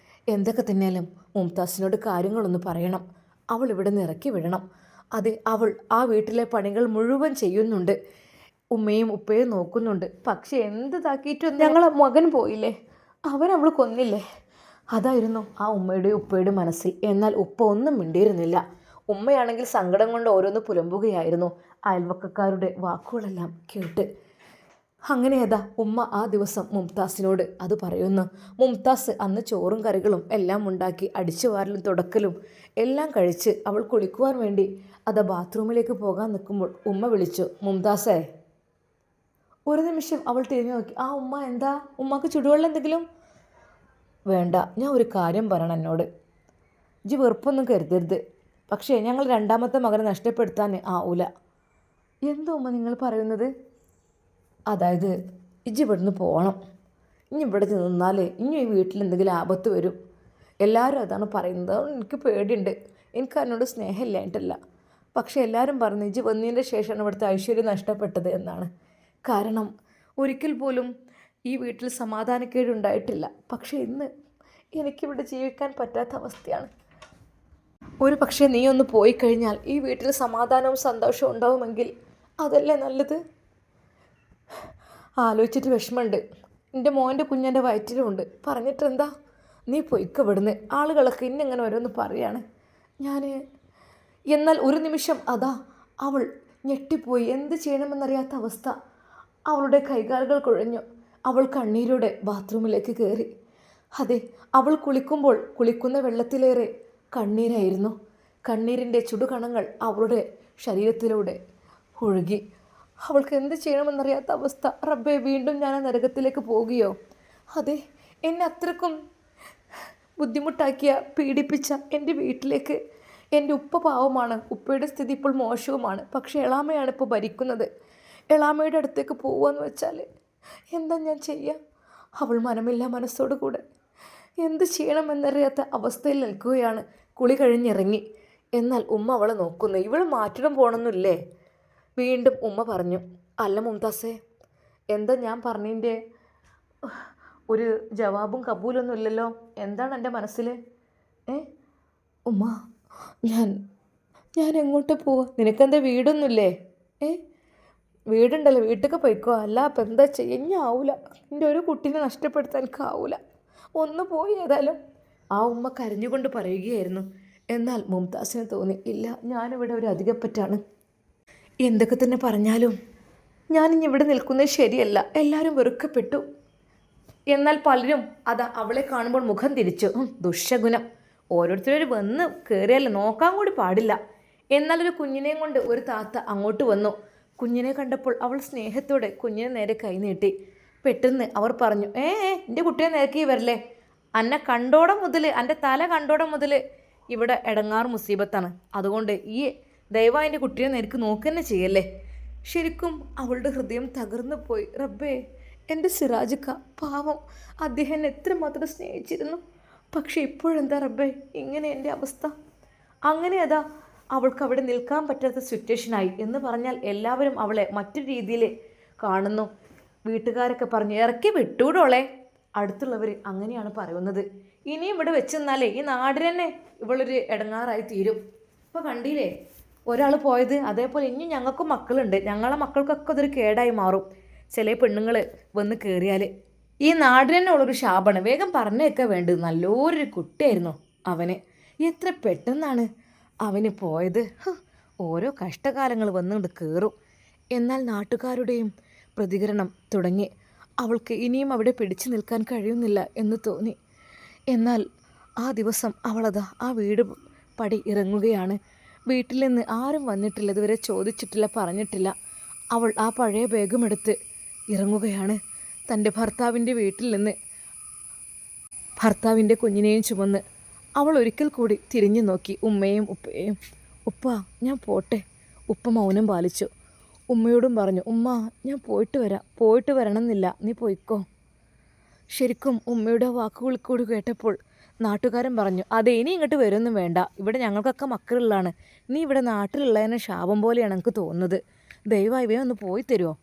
എന്തൊക്കെ തന്നെയാലും മുംതാസിനോട് കാര്യങ്ങളൊന്ന് പറയണം. അവൾ ഇവിടെ നിന്ന് ഇറക്കി വിടണം. അത് അവൾ ആ വീട്ടിലെ പണികൾ മുഴുവൻ ചെയ്യുന്നുണ്ട്, ഉമ്മയും ഉപ്പയും നോക്കുന്നുണ്ട്. പക്ഷെ എന്തിതാക്കിയിട്ടും ഞങ്ങളെ മകൻ പോയില്ലേ, അവൾ കൊന്നില്ലേ, അതായിരുന്നു ആ ഉമ്മയുടെയും ഉപ്പയുടെയും മനസ്സിൽ. എന്നാൽ ഉപ്പ ഒന്നും മിണ്ടിയിരുന്നില്ല. ഉമ്മയാണെങ്കിൽ സങ്കടം കൊണ്ട് ഓരോന്ന് പുലമ്പുകയായിരുന്നു അയൽവക്കക്കാരുടെ വാക്കുകളെല്ലാം കേട്ട്. അങ്ങനെ ഉമ്മ ആ ദിവസം മുംതാസിനോട് അത് പറയുന്നു. മുംതാസ് അന്ന് ചോറും കറികളും എല്ലാം ഉണ്ടാക്കി അടിച്ചു വാരലും തുടക്കലും എല്ലാം കഴിച്ച് അവൾ കുളിക്കുവാൻ വേണ്ടി ബാത്റൂമിലേക്ക് പോകാൻ നിൽക്കുമ്പോൾ ഉമ്മ വിളിച്ചു, മുംതാസേ. ഒരു നിമിഷം അവൾ തിരിഞ്ഞു നോക്കി. ആ ഉമ്മ, എന്താ? ഉമ്മക്ക് ചുടുവെള്ളം എന്തെങ്കിലും? വേണ്ട, ഞാൻ ഒരു കാര്യം പറയണം എന്നോട്. ഇജ്ജ് വെറുപ്പൊന്നും കരുതരുത്, പക്ഷേ ഞങ്ങൾ രണ്ടാമത്തെ മകനെ നഷ്ടപ്പെടുത്താൻ ആവൂല. എന്തോ ഉമ്മ നിങ്ങൾ പറയുന്നത്? അതായത് ഇജ്ജ് ഇവിടുന്ന് പോകണം. ഇനി ഇവിടെ നിന്നാൽ ഇനി ഈ വീട്ടിൽ എന്തെങ്കിലും ആപത്ത് വരും. എല്ലാവരും അതാണ് പറയുന്നത്. അതുകൊണ്ട് എനിക്ക് പേടിയുണ്ട്. എനിക്ക് അതിനോട് സ്നേഹമില്ലായിട്ടല്ല, പക്ഷേ എല്ലാവരും പറഞ്ഞു ഇജ്ജ് വന്നതിൻ്റെ ശേഷമാണ് ഇവിടുത്തെ ഐശ്വര്യം നഷ്ടപ്പെട്ടത് എന്നാണ്. കാരണം ഒരിക്കൽ പോലും ഈ വീട്ടിൽ സമാധാനക്കേടുണ്ടായിട്ടില്ല. പക്ഷേ ഇന്ന് എനിക്കിവിടെ ജീവിക്കാൻ പറ്റാത്ത അവസ്ഥയാണ്. ഒരു പക്ഷേ നീ ഒന്ന് പോയി കഴിഞ്ഞാൽ ഈ വീട്ടിൽ സമാധാനവും സന്തോഷവും ഉണ്ടാവുമെങ്കിൽ അതല്ലേ നല്ലത്. ആലോചിച്ചിട്ട് വിഷമമുണ്ട്. എൻ്റെ മോൻ്റെ കുഞ്ഞൻ്റെ വയറ്റിലുമുണ്ട്. പറഞ്ഞിട്ടെന്താ, നീ പൊയ്ക്ക ഇവിടുന്ന്. ആളുകളൊക്കെ ഇന്നിങ്ങനെ ഓരോന്ന് പറയാണ്. എന്നാൽ ഒരു നിമിഷം അവൾ ഞെട്ടിപ്പോയി. എന്ത് ചെയ്യണമെന്നറിയാത്ത അവസ്ഥ. അവളുടെ കൈകാലുകൾ കുഴഞ്ഞു. അവൾ കണ്ണീരോടെ ബാത്റൂമിലേക്ക് കയറി. അതെ, അവൾ കുളിക്കുമ്പോൾ കുളിക്കുന്ന വെള്ളത്തിലേറെ കണ്ണീരായിരുന്നു. കണ്ണീരിൻ്റെ ചുടുകണങ്ങൾ അവളുടെ ശരീരത്തിലൂടെ ഒഴുകി. അവൾക്ക് എന്ത് ചെയ്യണമെന്നറിയാത്ത അവസ്ഥ. റബ്ബേ, വീണ്ടും ഞാൻ ആ നരകത്തിലേക്ക് പോവുകയോ? അതെ, എന്നെ അത്രക്കും ബുദ്ധിമുട്ടാക്കിയ, പീഡിപ്പിച്ച എൻ്റെ വീട്ടിലേക്ക്. എൻ്റെ ഉപ്പ പാവമാണ്, ഉപ്പയുടെ സ്ഥിതി ഇപ്പോൾ മോശവുമാണ്. പക്ഷേ എളാമയാണ് ഇപ്പോൾ ഭരിക്കുന്നത്. എളാമയുടെ അടുത്തേക്ക് പോവുകയെന്ന് വെച്ചാൽ എന്താ ഞാൻ ചെയ്യുക? അവൾ മനമില്ല മനസ്സോടു കൂടെ എന്ത് ചെയ്യണമെന്നറിയാത്ത അവസ്ഥയിൽ നിൽക്കുകയാണ്. കുളി കഴിഞ്ഞിറങ്ങി. എന്നാൽ ഉമ്മ അവളെ നോക്കുന്നു. ഇവൾ മാറ്റിടം പോകണമെന്നില്ലേ? വീണ്ടും ഉമ്മ പറഞ്ഞു, അല്ല മുംതാസേ, എന്താ ഞാൻ പറഞ്ഞതിൻ്റെ ഒരു ജവാബും കബൂലൊന്നും ഇല്ലല്ലോ. എന്താണ് എൻ്റെ മനസ്സിൽ? ഉമ്മ, ഞാൻ എങ്ങോട്ട് പോവാ? നിനക്കെന്താ വീടൊന്നുമില്ലേ? വീടുണ്ടല്ലോ, വീട്ടിലേക്ക് പോയിക്കോ. അല്ല അപ്പം എന്താ ചെയ്യുക? ഇനി ആവൂല, എൻ്റെ ഒരു കുട്ടീനെ നഷ്ടപ്പെടുത്താൻ എനിക്കാവൂല. ഒന്ന് പോയി ഏതായാലും. ആ ഉമ്മ കരഞ്ഞുകൊണ്ട് പറയുകയായിരുന്നു. എന്നാൽ മുംതാസിന് തോന്നി, ഇല്ല, ഞാനിവിടെ ഒരു അധികപ്പറ്റാണ്. എന്തൊക്കെ തന്നെ പറഞ്ഞാലും ഞാനിനി ഇവിടെ നിൽക്കുന്നത് ശരിയല്ല. എല്ലാവരും വെറുക്കപ്പെട്ടു. എന്നാൽ പലരും അവളെ കാണുമ്പോൾ മുഖം തിരിച്ചു. ദുഷ്യഗുണം. ഓരോരുത്തരും വന്ന് കയറിയല്ല, നോക്കാൻ കൂടി പാടില്ല. എന്നാൽ ഒരു കുഞ്ഞിനെയും കൊണ്ട് ഒരു താത്ത അങ്ങോട്ട് വന്നു. കുഞ്ഞിനെ കണ്ടപ്പോൾ അവൾ സ്നേഹത്തോടെ കുഞ്ഞിനെ നേരെ കൈ നീട്ടി. പെട്ടെന്ന് അവർ പറഞ്ഞു, എൻ്റെ കുട്ടിയെ നേരക്കി വരല്ലേ. അന്നെ കണ്ടോടം മുതൽ, എൻ്റെ തല കണ്ടോടം മുതൽ ഇവിടെ എടങ്ങാറ് മുസീബത്താണ്. അതുകൊണ്ട് ഈ ദയവായി എൻ്റെ കുട്ടിയെ നേർക്ക് നോക്കുക ചെയ്യല്ലേ. ശരിക്കും അവളുടെ ഹൃദയം തകർന്നു പോയി. റബ്ബേ, എൻ്റെ സിറാജിക്ക പാവം, അദ്ദേഹം എത്രമാത്രം സ്നേഹിച്ചിരുന്നു. പക്ഷെ ഇപ്പോഴെന്താ റബ്ബേ ഇങ്ങനെ എൻ്റെ അവസ്ഥ? അങ്ങനെ അവൾക്ക് അവിടെ നിൽക്കാൻ പറ്റാത്ത സിറ്റുവേഷനായി. എന്ന് പറഞ്ഞാൽ എല്ലാവരും അവളെ മറ്റൊരു രീതിയിൽ കാണുന്നു. വീട്ടുകാരൊക്കെ പറഞ്ഞു, ഇറക്കി വിട്ടൂടോളെ. അടുത്തുള്ളവർ അങ്ങനെയാണ് പറയുന്നത്. ഇനിയും ഇവിടെ വെച്ച് നിന്നാലേ ഈ നാടിന് തന്നെ ഇവളൊരു ഇടങ്ങാറായി തീരും. ഇപ്പോൾ കണ്ടില്ലേ ഒരാൾ പോയത്? അതേപോലെ ഇനി ഞങ്ങൾക്കും മക്കളുണ്ട്. ഞങ്ങളെ മക്കൾക്കൊക്കെ അതൊരു കേടായി മാറും. ചില പെണ്ണുങ്ങൾ വന്ന് കയറിയാൽ ഈ നാടിന് തന്നെ ഉള്ളൊരു ശാപമാണ്. വേഗം പറഞ്ഞേക്കാൻ വേണ്ടത്. നല്ലൊരു കുട്ടിയായിരുന്നു അവന്. എത്ര പെട്ടെന്നാണ് അവന് പോയത്. ഓരോ കഷ്ടകാലങ്ങൾ വന്നുകൊണ്ട് കയറും. എന്നാൽ നാട്ടുകാരുടെയും പ്രതികരണം തുടങ്ങി. അവൾക്ക് ഇനിയും അവിടെ പിടിച്ചു നിൽക്കാൻ കഴിയുന്നില്ല എന്ന് തോന്നി. എന്നാൽ ആ ദിവസം ആ വീട് പടി ഇറങ്ങുകയാണ്. വീട്ടിൽ നിന്ന് ആരും വന്നിട്ടില്ല, ഇതുവരെ ചോദിച്ചിട്ടില്ല, പറഞ്ഞിട്ടില്ല. അവൾ ആ പഴയ ബാഗുമെടുത്ത് ഇറങ്ങുകയാണ്. തൻ്റെ ഭർത്താവിൻ്റെ വീട്ടിൽ നിന്ന് ഭർത്താവിൻ്റെ കുഞ്ഞിനെയും ചുമന്ന് അവൾ ഒരിക്കൽ കൂടി തിരിഞ്ഞു നോക്കി ഉമ്മയും ഉപ്പയെയും. ഉപ്പ, ഞാൻ പോട്ടെ. ഉപ്പ മൗനം പാലിച്ചു. ഉമ്മയോടും പറഞ്ഞു, ഉമ്മ, ഞാൻ പോയിട്ട് വരണമെന്നില്ല, നീ പോയിക്കോ. ശരിക്കും ഉമ്മയുടെ വാക്കുകൾ കൂടി കേട്ടപ്പോൾ നാട്ടുകാരൻ പറഞ്ഞു, അതെ ഇനി ഇങ്ങോട്ട് വരുമൊന്നും വേണ്ട, ഇവിടെ ഞങ്ങൾക്കൊക്കെ മക്കളുള്ളതാണ്, നീ ഇവിടെ നാട്ടിലുള്ളതിന് ശാപം പോലെയാണ് എനിക്ക് തോന്നുന്നത്, ദയവായി ഇവയെ ഒന്ന് പോയി തരുമോ?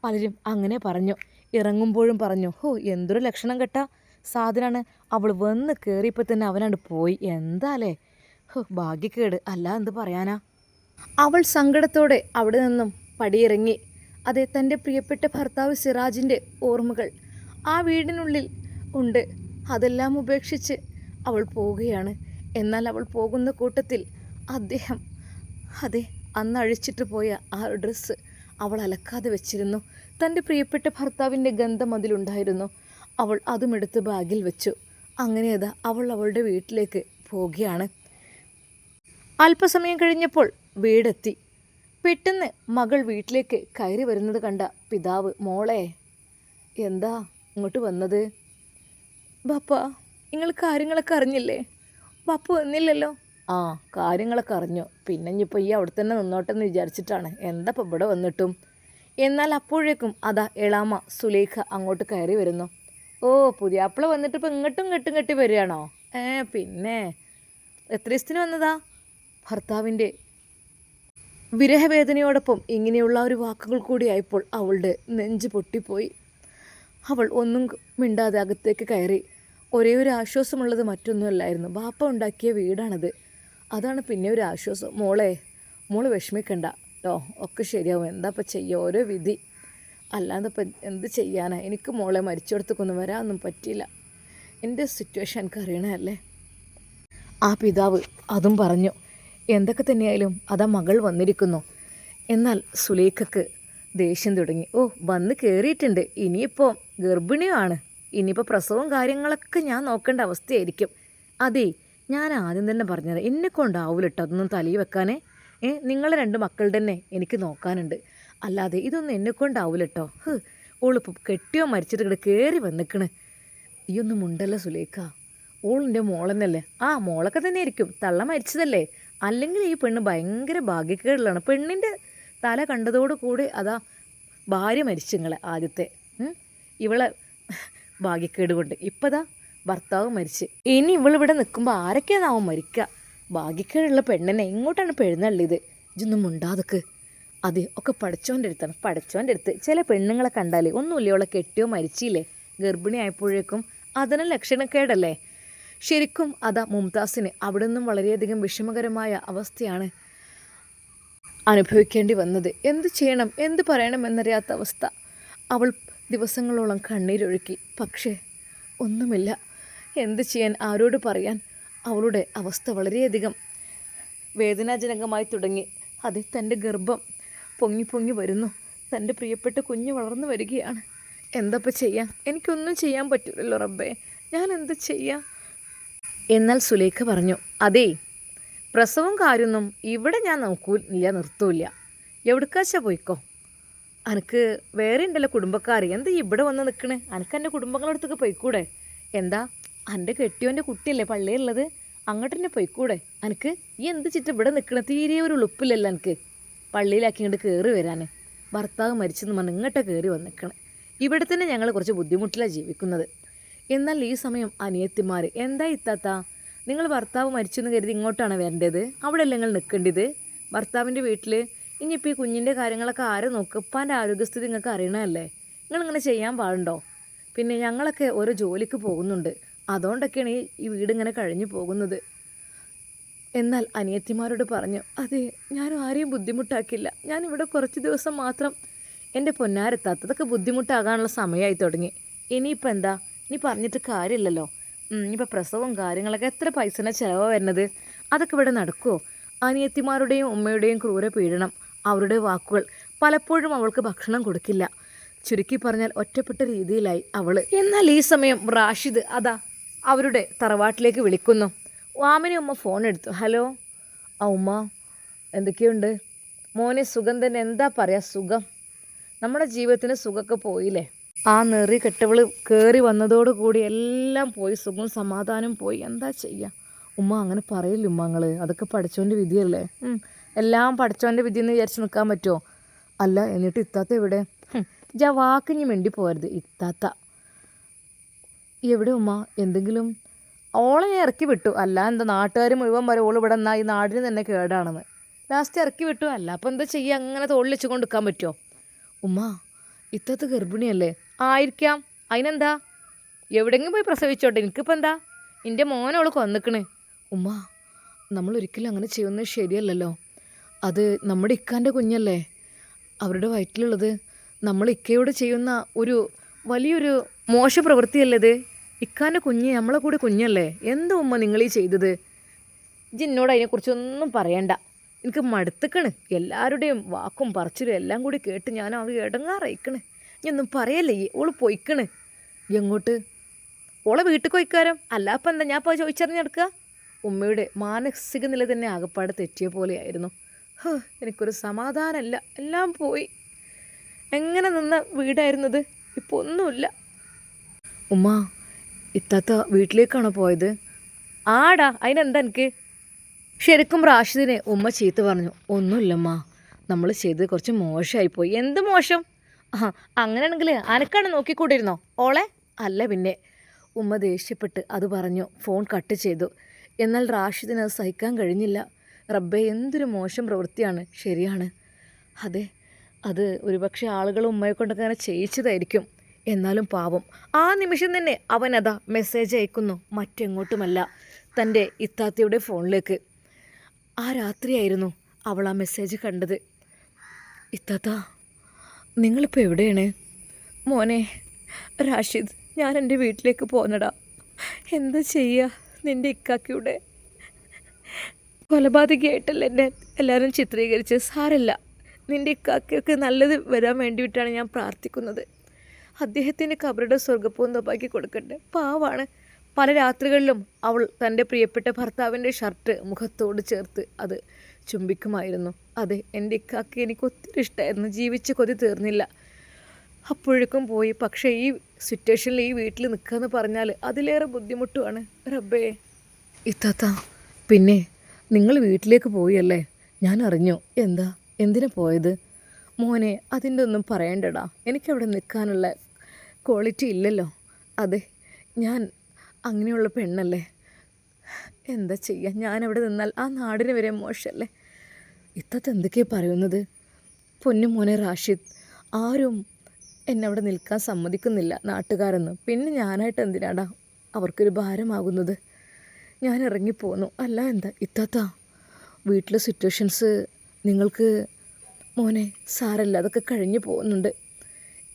പലരും അങ്ങനെ പറഞ്ഞു. ഇറങ്ങുമ്പോഴും പറഞ്ഞു, ഹോ എന്തൊരു ലക്ഷണം കെട്ട സാധനമാണ്, അവൾ വന്ന് കയറിയപ്പോൾ തന്നെ അവനാണ്ട് പോയി, എന്താലേ, ഹോ ഭാഗ്യക്കേട്, അല്ല എന്ത് പറയാനാ. അവൾ സങ്കടത്തോടെ അവിടെ നിന്നും പടിയിറങ്ങി. അതെ, തൻ്റെ പ്രിയപ്പെട്ട ഭർത്താവ് സിറാജിൻ്റെ ഓർമ്മകൾ ആ വീടിനുള്ളിൽ ഉണ്ട്. അതെല്ലാം ഉപേക്ഷിച്ച് അവൾ പോവുകയാണ്. എന്നാൽ അവൾ പോകുന്ന കൂട്ടത്തിൽ അദ്ദേഹം, അതെ അന്ന് അഴിച്ചിട്ട് പോയ ആ ഡ്രസ്സ് അവൾ അലക്കാതെ വെച്ചിരുന്നു. തൻ്റെ പ്രിയപ്പെട്ട ഭർത്താവിൻ്റെ ഗന്ധം അതിലുണ്ടായിരുന്നു. അവൾ അതും എടുത്ത് ബാഗിൽ വെച്ചു. അങ്ങനെ അതാ അവൾ അവളുടെ വീട്ടിലേക്ക് പോവുകയാണ്. അല്പസമയം കഴിഞ്ഞപ്പോൾ വീടെത്തി. പെട്ടെന്ന് മകൾ വീട്ടിലേക്ക് കയറി വരുന്നത് കണ്ട പിതാവ്, മോളെ എന്താ ഇങ്ങോട്ട് വന്നത്? ബാപ്പ നിങ്ങൾ കാര്യങ്ങളൊക്കെ അറിഞ്ഞില്ലേ? ബാപ്പ വന്നില്ലല്ലോ. ആ കാര്യങ്ങളൊക്കെ അറിഞ്ഞു, പിന്നെ ഇനിയിപ്പോൾ ഈ അവിടെ തന്നെ നിന്നോട്ടെന്ന് വിചാരിച്ചിട്ടാണ്, എന്താ ഇപ്പം ഇവിടെ വന്നിട്ടും. എന്നാൽ അപ്പോഴേക്കും അതാ എളാമ സുലേഖ അങ്ങോട്ട് കയറി വരുന്നു. ഓ പുതിയാപ്പിള വന്നിട്ട് ഇപ്പം ഇങ്ങോട്ടും കെട്ടി വരികയാണോ? പിന്നെ എത്ര ദിവസത്തിന് വന്നതാ? ഭർത്താവിൻ്റെ വിരഹവേദനയോടൊപ്പം ഇങ്ങനെയുള്ള ഒരു വാക്കുകൾ കൂടിയായപ്പോൾ അവളുടെ നെഞ്ച് പൊട്ടിപ്പോയി. അവൾ ഒന്നും മിണ്ടാതെ അകത്തേക്ക് കയറി. ഒരേ ഒരു ആശ്വാസമുള്ളത് മറ്റൊന്നുമല്ലായിരുന്നു, ബാപ്പ ഉണ്ടാക്കിയ വീടാണത്, അതാണ് പിന്നെ ഒരു ആശ്വാസം. മോള് വിഷമിക്കണ്ട കേട്ടോ, ഒക്കെ ശരിയാവും, എന്താ ഇപ്പം ചെയ്യുക, ഓരോ വിധി, അല്ലാതെ ഇപ്പം എന്ത് ചെയ്യാനാ, എനിക്ക് മോളെ മരിച്ചിടത്തേക്കൊന്നും വരാനൊന്നും പറ്റിയില്ല, എൻ്റെ സിറ്റുവേഷൻ എനിക്ക് അറിയണമല്ലേ. ആ പിതാവ് അതും പറഞ്ഞു. എന്തൊക്കെ തന്നെയായാലും അതാ മകൾ വന്നിരിക്കുന്നു. എന്നാൽ സുലേഖക്ക് ദേഷ്യം തുടങ്ങി. ഓ വന്ന് കയറിയിട്ടുണ്ട്, ഇനിയിപ്പോൾ ഗർഭിണിയുമാണ്, ഇനിയിപ്പോൾ പ്രസവവും കാര്യങ്ങളൊക്കെ ഞാൻ നോക്കേണ്ട അവസ്ഥയായിരിക്കും. അതേ ഞാൻ ആദ്യം തന്നെ പറഞ്ഞത്, എന്നെക്കൊണ്ടാവൂല കേട്ടോ അതൊന്നും തലയിൽ വെക്കാനേ. നിങ്ങളെ 2 മക്കളുടെ തന്നെ എനിക്ക് നോക്കാനുണ്ട്, അല്ലാതെ ഇതൊന്നും എന്നെക്കൊണ്ടാവൂല കേട്ടോ. ഓളിപ്പോൾ കെട്ടിയോ മരിച്ചിട്ട് ഇവിടെ കയറി വന്നിക്കണ്. ഈ ഒന്നും ഉണ്ടല്ലോ സുലേഖ, ഓളിൻ്റെ മോളെന്നല്ലേ? ആ മോളൊക്കെ തന്നെ ആയിരിക്കും, തള്ള മരിച്ചതല്ലേ, അല്ലെങ്കിൽ ഈ പെണ്ണ് ഭയങ്കര ഭാഗ്യക്കേടുള്ളതാണ്. പെണ്ണിൻ്റെ തല കണ്ടതോടുകൂടി അതാ ഭാര്യ മരിച്ചു നിങ്ങളെ ആദ്യത്തെ, ഇവളെ ഭാഗ്യക്കേട് കൊണ്ട് ഇപ്പതാ ഭർത്താവ് മരിച്ച്, ഇനി ഇവളിവിടെ നിൽക്കുമ്പോൾ ആരൊക്കെയാണാവും മരിക്കുക. ഭാഗ്യക്കേടുള്ള പെണ്ണിനെ ഇങ്ങോട്ടാണ് പെഴുന്നള്ളിയത്. ഇതൊന്നും ഉണ്ടാതൊക്കെ. അതെ ഒക്കെ പഠിച്ചോൻ്റെ അടുത്താണ്, പഠിച്ചോൻ്റെ അടുത്ത്. ചില പെണ്ണുങ്ങളെ കണ്ടാൽ ഒന്നുമില്ല, അവളെ കെട്ടിയോ മരിച്ചില്ലേ, ഗർഭിണി ആയപ്പോഴേക്കും അതിന് ലക്ഷണക്കേടല്ലേ. ശരിക്കും അതാ മുംതാസിന് അവിടെ നിന്നും വളരെയധികം വിഷമകരമായ അവസ്ഥയാണ് അനുഭവിക്കേണ്ടി വന്നത്. എന്ത് ചെയ്യണം എന്ത് പറയണമെന്നറിയാത്ത അവസ്ഥ. അവൾ ദിവസങ്ങളോളം കണ്ണീരൊഴുക്കി, പക്ഷേ ഒന്നുമില്ല, എന്ത് ചെയ്യാൻ, ആരോട് പറയാൻ. അവളുടെ അവസ്ഥ വളരെയധികം വേദനാജനകമായി തുടങ്ങി. അത് തൻ്റെ ഗർഭം പൊങ്ങി വരുന്നു, തൻ്റെ പ്രിയപ്പെട്ട കുഞ്ഞ് വളർന്നു വരികയാണ്. എന്തപ്പോൾ ചെയ്യാം, എനിക്കൊന്നും ചെയ്യാൻ പറ്റില്ലല്ലോ റബ്ബേ, ഞാൻ എന്ത് ചെയ്യാം. എന്നാൽ സുലേഖ പറഞ്ഞു, അതേ പ്രസവം കാര്യമൊന്നും ഇവിടെ ഞാൻ നോക്കൂല്ല, നിർത്തൂല്ല, എവിടേക്കാച്ചാ പോയിക്കോ, എനിക്ക് വേറെ ഉണ്ടല്ലോ കുടുംബക്കാർ, എന്താ ഇവിടെ വന്ന് നിൽക്കണേ, എനിക്ക് എൻ്റെ കുടുംബങ്ങളുടെ അടുത്തൊക്കെ പോയിക്കൂടെ, എന്താ എൻ്റെ കെട്ടിയോൻ്റെ കുട്ടിയല്ലേ പള്ളിയുള്ളത്, അങ്ങോട്ട് തന്നെ പോയിക്കൂടെ, എനിക്ക് ഈ എന്ത് ചിറ്റ് ഇവിടെ നിൽക്കണേ, തീരെ ഒരു ഉളുപ്പില്ലല്ലോ എനിക്ക് പള്ളിയിലാക്കി ഇങ്ങോട്ട് കയറി വരാൻ, ഭർത്താവ് മരിച്ചെന്ന് പറഞ്ഞ് ഇങ്ങോട്ട് കയറി വന്നിക്കണം, ഇവിടെ തന്നെ ഞങ്ങൾ കുറച്ച് ബുദ്ധിമുട്ടിലാണ് ജീവിക്കുന്നത്. എന്നാൽ ഈ സമയം അനിയത്തിമാർ, എന്താ ഇത്താത്ത നിങ്ങൾ ഭർത്താവ് മരിച്ചെന്ന് കരുതി ഇങ്ങോട്ടാണ് വരേണ്ടത്, അവിടെ അല്ലേ നിങ്ങൾ നിൽക്കേണ്ടത് ഭർത്താവിൻ്റെ വീട്ടിൽ, ഇനിയിപ്പോൾ ഈ കുഞ്ഞിൻ്റെ കാര്യങ്ങളൊക്കെ ആരെ നോക്കുക, ഉപ്പാൻ്റെ ആരോഗ്യസ്ഥിതി നിങ്ങൾക്ക് അറിയണമല്ലേ, നിങ്ങളിങ്ങനെ ചെയ്യാൻ പാടുണ്ടോ. പിന്നെ ഞങ്ങളൊക്കെ ഓരോ ജോലിക്ക് പോകുന്നുണ്ട്, അതുകൊണ്ടൊക്കെയാണ് ഈ വീടിങ്ങനെ കഴിഞ്ഞു പോകുന്നത്. എന്നാൽ അനിയത്തിമാരോട് പറഞ്ഞു, അതെ ഞാൻ ആരെയും ബുദ്ധിമുട്ടാക്കില്ല, ഞാനിവിടെ കുറച്ച് ദിവസം മാത്രം. എൻ്റെ പൊന്നാരെത്താത്തതൊക്കെ ബുദ്ധിമുട്ടാകാനുള്ള സമയമായി തുടങ്ങി, ഇനിയിപ്പോൾ എന്താ, ഇനി പറഞ്ഞിട്ട് കാര്യമില്ലല്ലോ, ഇനിയിപ്പോൾ പ്രസവവും കാര്യങ്ങളൊക്കെ എത്ര പൈസയുടെ ചിലവാണ് വരുന്നത്, അതൊക്കെ ഇവിടെ നടക്കുമോ. അനിയത്തിമാരുടെയും ഉമ്മയുടെയും ക്രൂര പീഡനം, അവരുടെ വാക്കുകൾ, പലപ്പോഴും അവൾക്ക് ഭക്ഷണം കൊടുക്കില്ല, ചുരുക്കി പറഞ്ഞാൽ ഒറ്റപ്പെട്ട രീതിയിലായി അവൾ. എന്നാൽ ഈ സമയം റാഷിദ് അതാ അവരുടെ തറവാട്ടിലേക്ക് വിളിക്കുന്നു. വാമിനി ഉമ്മ ഫോൺ എടുത്തു. ഹലോ ആ ഉമ്മ, എന്തൊക്കെയുണ്ട് മോനെ, സുഖം തന്നെ, എന്താ പറയുക സുഖം, നമ്മുടെ ജീവിതത്തിന് സുഖമൊക്കെ പോയില്ലേ, ആ നെറി കെട്ടവൾ കയറി വന്നതോടുകൂടി എല്ലാം പോയി, സുഖവും സമാധാനം പോയി, എന്താ ചെയ്യുക ഉമ്മ, അങ്ങനെ പറയില്ല ഉമ്മ, നിങ്ങൾ അതൊക്കെ പഠിച്ചോൻ്റെ വിധിയല്ലേ, എല്ലാം പഠിച്ചോൻ്റെ വിധിയെന്ന് വിചാരിച്ച് നിൽക്കാൻ പറ്റുമോ. അല്ല എന്നിട്ട് ഇത്താത്ത എവിടെ, വാക്കിഞ്ഞ് മിണ്ടി പോരുത്, ഇത്താത്ത എവിടെ ഉമ്മ, എന്തെങ്കിലും ഓളെ ഞാൻ ഇറക്കി വിട്ടു. അല്ല എന്താ, നാട്ടുകാർ മുഴുവൻ വരെ ഓൾ ഇവിടെ എന്നാൽ ഈ നാടിന് തന്നെ കേടാണെന്ന്. ലാസ്റ്റ് ഇറക്കി വിട്ടു. അല്ല അപ്പം എന്താ ചെയ്യുക, അങ്ങനെ തോളിൽ വെച്ച് കൊണ്ട് നിൽക്കാൻ പറ്റുമോ? ഉമ്മ ഇത്തത്ത് ഗർഭിണിയല്ലേ? ആയിരിക്കാം, അതിനെന്താ, എവിടെയെങ്കിലും പോയി പ്രസവിച്ചോട്ടെ, എനിക്കിപ്പോൾ എന്താ, എൻ്റെ മോനോള് കൊന്നിക്കണ്. ഉമ്മ നമ്മളൊരിക്കലും അങ്ങനെ ചെയ്യുന്നത് ശരിയല്ലല്ലോ. അത് നമ്മുടെ ഇക്കാൻ്റെ കുഞ്ഞല്ലേ, അവരുടെ വയറ്റിലുള്ളത്. നമ്മൾ ഇക്കയോട് ചെയ്യുന്ന ഒരു വലിയൊരു മോശ പ്രവൃത്തിയല്ലത്. ഇക്കാൻ്റെ കുഞ്ഞ് നമ്മളെ കൂടി കുഞ്ഞല്ലേ. എന്താ ഉമ്മ നിങ്ങളീ ചെയ്തത്? ജിന്നോട് അതിനെക്കുറിച്ചൊന്നും പറയണ്ട. എനിക്ക് മടുത്തക്കണ്. എല്ലാവരുടെയും വാക്കും പറച്ചിലും എല്ലാം കൂടി കേട്ട് ഞാൻ അത് ഇടങ്ങാറയിക്കണ്. ഇനിയൊന്നും പറയല്ലേ, ഓള് പൊയ്ക്കണ്. എങ്ങോട്ട്? ഓളെ വീട്ടിൽ പോയിക്കാരം. അല്ല അപ്പം എന്താ, ഞാൻ പോയി ചോദിച്ചറിഞ്ഞെടുക്കുക. ഉമ്മയുടെ മാനസിക നില തന്നെ ആകപ്പാട് തെറ്റിയ പോലെയായിരുന്നു. എനിക്കൊരു സമാധാനമല്ല, എല്ലാം പോയി. എങ്ങനെ നിന്ന വീടായിരുന്നത്, ഇപ്പോൾ ഒന്നുമില്ല. ഉമ്മ ഇത്താത്ത വീട്ടിലേക്കാണോ പോയത്? ആടാ, അതിനെന്താ എനിക്ക്? ശരിക്കും റാഷിദിനെ ഉമ്മ ചീത്ത പറഞ്ഞു. ഒന്നുമില്ലമ്മ, നമ്മൾ ചെയ്തത് കുറച്ച് മോശമായിപ്പോയി. എന്ത് മോശം? അങ്ങനെയാണെങ്കിൽ അനക്കാണ് നോക്കിക്കൂടിയിരുന്നോ ഓളെ? അല്ല പിന്നെ. ഉമ്മ ദേഷ്യപ്പെട്ട് അത് പറഞ്ഞു. ഫോൺ കട്ട് ചെയ്തു. എന്നാൽ റാഷിദിന് അത് സഹിക്കാൻ കഴിഞ്ഞില്ല. റബ്ബേ, എന്തൊരു മോശം പ്രവൃത്തിയാണ്. ശരിയാണ്, അതെ, അത് ഒരുപക്ഷെ ആളുകൾ ഉമ്മയെ കൊണ്ടൊക്കെ അങ്ങനെ ചെയ്യിച്ചതായിരിക്കും. എന്നാലും പാവം, ആ നിമിഷം തന്നെ അവനതാ മെസ്സേജ് അയക്കുന്നു. മറ്റെങ്ങോട്ടുമല്ല, തൻ്റെ ഇത്താത്തയുടെ ഫോണിലേക്ക്. ആ രാത്രിയായിരുന്നു അവൾ ആ മെസ്സേജ് കണ്ടത്. ഇത്താത്ത, നിങ്ങളിപ്പോൾ എവിടെയാണ്? മോനെ റാഷിദ്, ഞാൻ എൻ്റെ വീട്ടിലേക്ക് പോന്നടാ. എന്താ ചെയ്യുക, നിൻ്റെ ഇക്കാക്കയുടെ കൊലപാതകയായിട്ടല്ല എന്നെ എല്ലാവരും ചിത്രീകരിച്ച്. സാരല്ല, നിൻ്റെ ഇക്കാക്കയൊക്കെ നല്ലത് വരാൻ വേണ്ടിയിട്ടാണ് ഞാൻ പ്രാർത്ഥിക്കുന്നത്. അദ്ദേഹത്തിൻ്റെ ഖബറുടെ സ്വർഗ്ഗപ്പൂന്തോപ്പാക്കി കൊടുക്കട്ടെ. പാവാണ്. പല രാത്രികളിലും അവൾ തൻ്റെ പ്രിയപ്പെട്ട ഭർത്താവിൻ്റെ ഷർട്ട് മുഖത്തോട് ചേർത്ത് അത് ചുംബിക്കുമായിരുന്നു. അതെ, എൻ്റെ ഇക്കാക്ക എനിക്ക് ഒത്തിരി ഇഷ്ടമായിരുന്നു. ജീവിച്ച് കൊതി തീർന്നില്ല. അപ്പോഴേക്കും പോയി. പക്ഷേ ഈ സിറ്റുവേഷനിൽ ഈ വീട്ടിൽ നിൽക്കുകയെന്ന് പറഞ്ഞാൽ അതിലേറെ ബുദ്ധിമുട്ടുമാണ്. റബ്ബേ. ഇത്താത്ത, പിന്നെ നിങ്ങൾ വീട്ടിലേക്ക് പോയല്ലേ? ഞാൻ അറിഞ്ഞു. എന്താ, എന്തിനാ പോയത്? മോനെ, അതിൻ്റെ ഒന്നും പറയണ്ടടാ. എനിക്കവിടെ നിൽക്കാനുള്ള ക്വാളിറ്റി ഇല്ലല്ലോ. അതെ, ഞാൻ അങ്ങനെയുള്ള പെണ്ണല്ലേ. എന്താ ചെയ്യുക, ഞാനവിടെ നിന്നാൽ ആ നാടിന് വരെ മോശമല്ലേ. ഇത്തത്തെ എന്തൊക്കെയാണ് പറയുന്നത്? പൊന്നു മോനെ റാഷിദ്, ആരും എന്നെ അവിടെ നിൽക്കാൻ സമ്മതിക്കുന്നില്ല, നാട്ടുകാരൊന്നും. പിന്നെ ഞാനായിട്ട് എന്തിനാടാ അവർക്കൊരു ഭാരമാകുന്നത്? ഞാൻ ഇറങ്ങിപ്പോന്നു. അല്ല എന്താ ഇത്താത്ത, വീട്ടിലെ സിറ്റുവേഷൻസ് നിങ്ങൾക്ക് മോനെ സാരല്ല, അതൊക്കെ കഴിഞ്ഞു പോകുന്നുണ്ട്.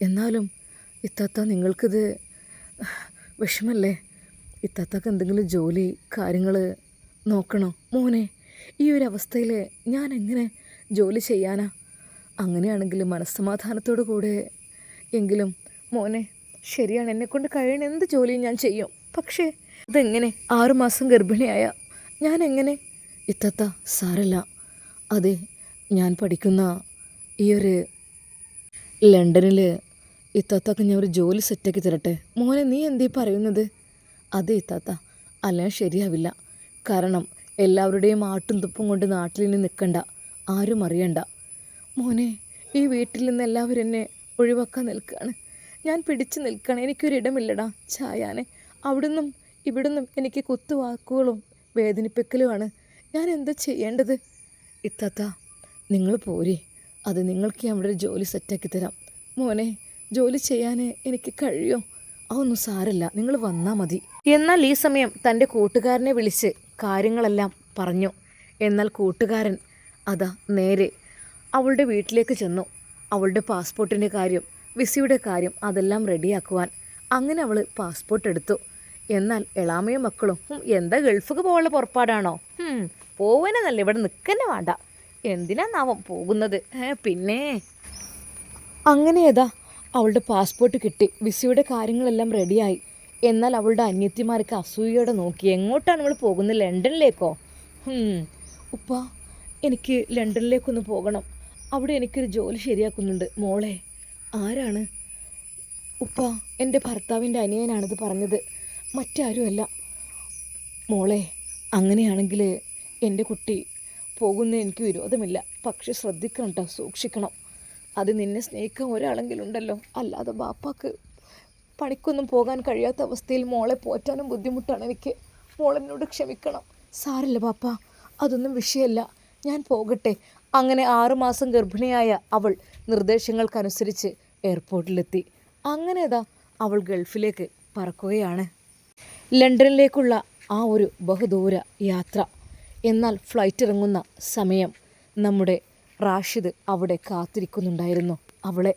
എന്നാലും ഇത്താത്ത, നിങ്ങൾക്കിത് വിഷമല്ലേ? ഇത്താത്തക്ക് എന്തെങ്കിലും ജോലി കാര്യങ്ങൾ നോക്കണോ? മോനെ, ഈ ഒരു അവസ്ഥയിൽ ഞാൻ എങ്ങനെ ജോലി ചെയ്യാനാ? അങ്ങനെയാണെങ്കിൽ മനസ്സമാധാനത്തോടു കൂടെ എങ്കിലും മോനെ, ശരിയാണ്, എന്നെക്കൊണ്ട് കഴിയണ എന്ത് ജോലിയും ഞാൻ ചെയ്യും. പക്ഷേ അതെങ്ങനെ? 6 മാസം ഗർഭിണിയായ ഞാൻ എങ്ങനെ? ഇത്താത്ത സാരല്ല. അതെ, ഞാൻ പഠിക്കുന്ന ഈ ഒരു ലണ്ടനിൽ ഇത്താത്തക്ക് ഞാൻ ഒരു ജോലി സെറ്റാക്കി തരട്ടെ. മോനെ, നീ എന്തീ പറയുന്നത്? അതെ ഇത്താത്ത, അല്ലെങ്കിൽ ശരിയാവില്ല. കാരണം എല്ലാവരുടെയും ആട്ടും തുപ്പും കൊണ്ട് നാട്ടിൽ നിന്ന് നിൽക്കണ്ട, ആരും അറിയണ്ട. മോനെ, ഈ വീട്ടിൽ നിന്ന് എല്ലാവരും എന്നെ ഒഴിവാക്കാൻ നിൽക്കുകയാണ്. ഞാൻ പിടിച്ചു നിൽക്കണം. എനിക്കൊരിടമില്ലടാ ചായാനെ. അവിടുന്നും ഇവിടുന്നും എനിക്ക് കുത്തുവാക്കുകളും വേദനിപ്പിക്കലുമാണ്. ഞാൻ എന്താ ചെയ്യേണ്ടത്? ഇത്താത്ത, നിങ്ങൾ പോരെ, അത് നിങ്ങൾക്ക് ഞാൻ അവിടെ ഒരു ജോലി സെറ്റാക്കി തരാം. മോനെ, ജോലി ചെയ്യാൻ എനിക്ക് കഴിയോ? അതൊന്നും സാരല്ല, നിങ്ങൾ വന്നാൽ മതി. എന്നാൽ ഈ സമയം തൻ്റെ കൂട്ടുകാരനെ വിളിച്ച് കാര്യങ്ങളെല്ലാം പറഞ്ഞു. എന്നാൽ കൂട്ടുകാരൻ അതാ നേരെ അവളുടെ വീട്ടിലേക്ക് ചെന്നു. അവളുടെ പാസ്പോർട്ടിൻ്റെ കാര്യം, വിസയുടെ കാര്യം അതെല്ലാം റെഡിയാക്കുവാൻ. അങ്ങനെ അവൾ പാസ്പോർട്ട് എടുത്തു. എന്നാൽ എളാമയും മക്കളും എന്താ ഗൾഫിക്ക് പോകാനുള്ള പുറപ്പാടാണോ? പോവാനല്ല, ഇവിടെ നിൽക്കന്നെ വേണ്ട. എന്തിനാന്നാവും പോകുന്നത്? പിന്നെ അങ്ങനെ ഏതാ അവളുടെ പാസ്പോർട്ട് കിട്ടി, വിസയുടെ കാര്യങ്ങളെല്ലാം റെഡിയായി. എന്നാൽ അവളുടെ അനിയത്തിമാർക്ക് അസൂയയോടെ നോക്കി. എങ്ങോട്ടാണ് നമ്മൾ പോകുന്നത്? ലണ്ടനിലേക്കോ? ഉപ്പ, എനിക്ക് ലണ്ടനിലേക്കൊന്ന് പോകണം. അവിടെ എനിക്കൊരു ജോലി ശരിയാക്കുന്നുണ്ട്. മോളെ, ആരാണ്? ഉപ്പ, എൻ്റെ ഭർത്താവിൻ്റെ അനിയനാണിത് പറഞ്ഞത്, മറ്റാരുമല്ല. മോളെ, അങ്ങനെയാണെങ്കിൽ എൻ്റെ കുട്ടി പോകുന്നതിന് എനിക്ക് വിരോധമില്ല. പക്ഷെ ശ്രദ്ധിക്കണം കേട്ടോ, സൂക്ഷിക്കണം. അത് നിന്നെ സ്നേഹിക്കാൻ ഒരാളെങ്കിലും ഉണ്ടല്ലോ. അല്ലാതെ ബാപ്പാക്ക് പണിക്കൊന്നും പോകാൻ കഴിയാത്ത അവസ്ഥയിൽ മോളെ പോറ്റാനും ബുദ്ധിമുട്ടാണ് എനിക്ക്. മോളെന്നോട് ക്ഷമിക്കണം. സാരല്ല പാപ്പ, അതൊന്നും വിഷയമല്ല, ഞാൻ പോകട്ടെ. അങ്ങനെ 6 മാസം ഗർഭിണിയായ അവൾ നിർദ്ദേശങ്ങൾക്കനുസരിച്ച് എയർപോർട്ടിലെത്തി. അങ്ങനെ അവൾ ഗൾഫിലേക്ക് പറക്കുകയാണ്. ലണ്ടനിലേക്കുള്ള ആ ഒരു ബഹുദൂര യാത്ര. എന്നാൽ ഫ്ലൈറ്റ് ഇറങ്ങുന്ന സമയം നമ്മുടെ റാഷിദ് അവിടെ കാത്തിരിക്കുന്നുണ്ടായിരുന്നു അവളെ.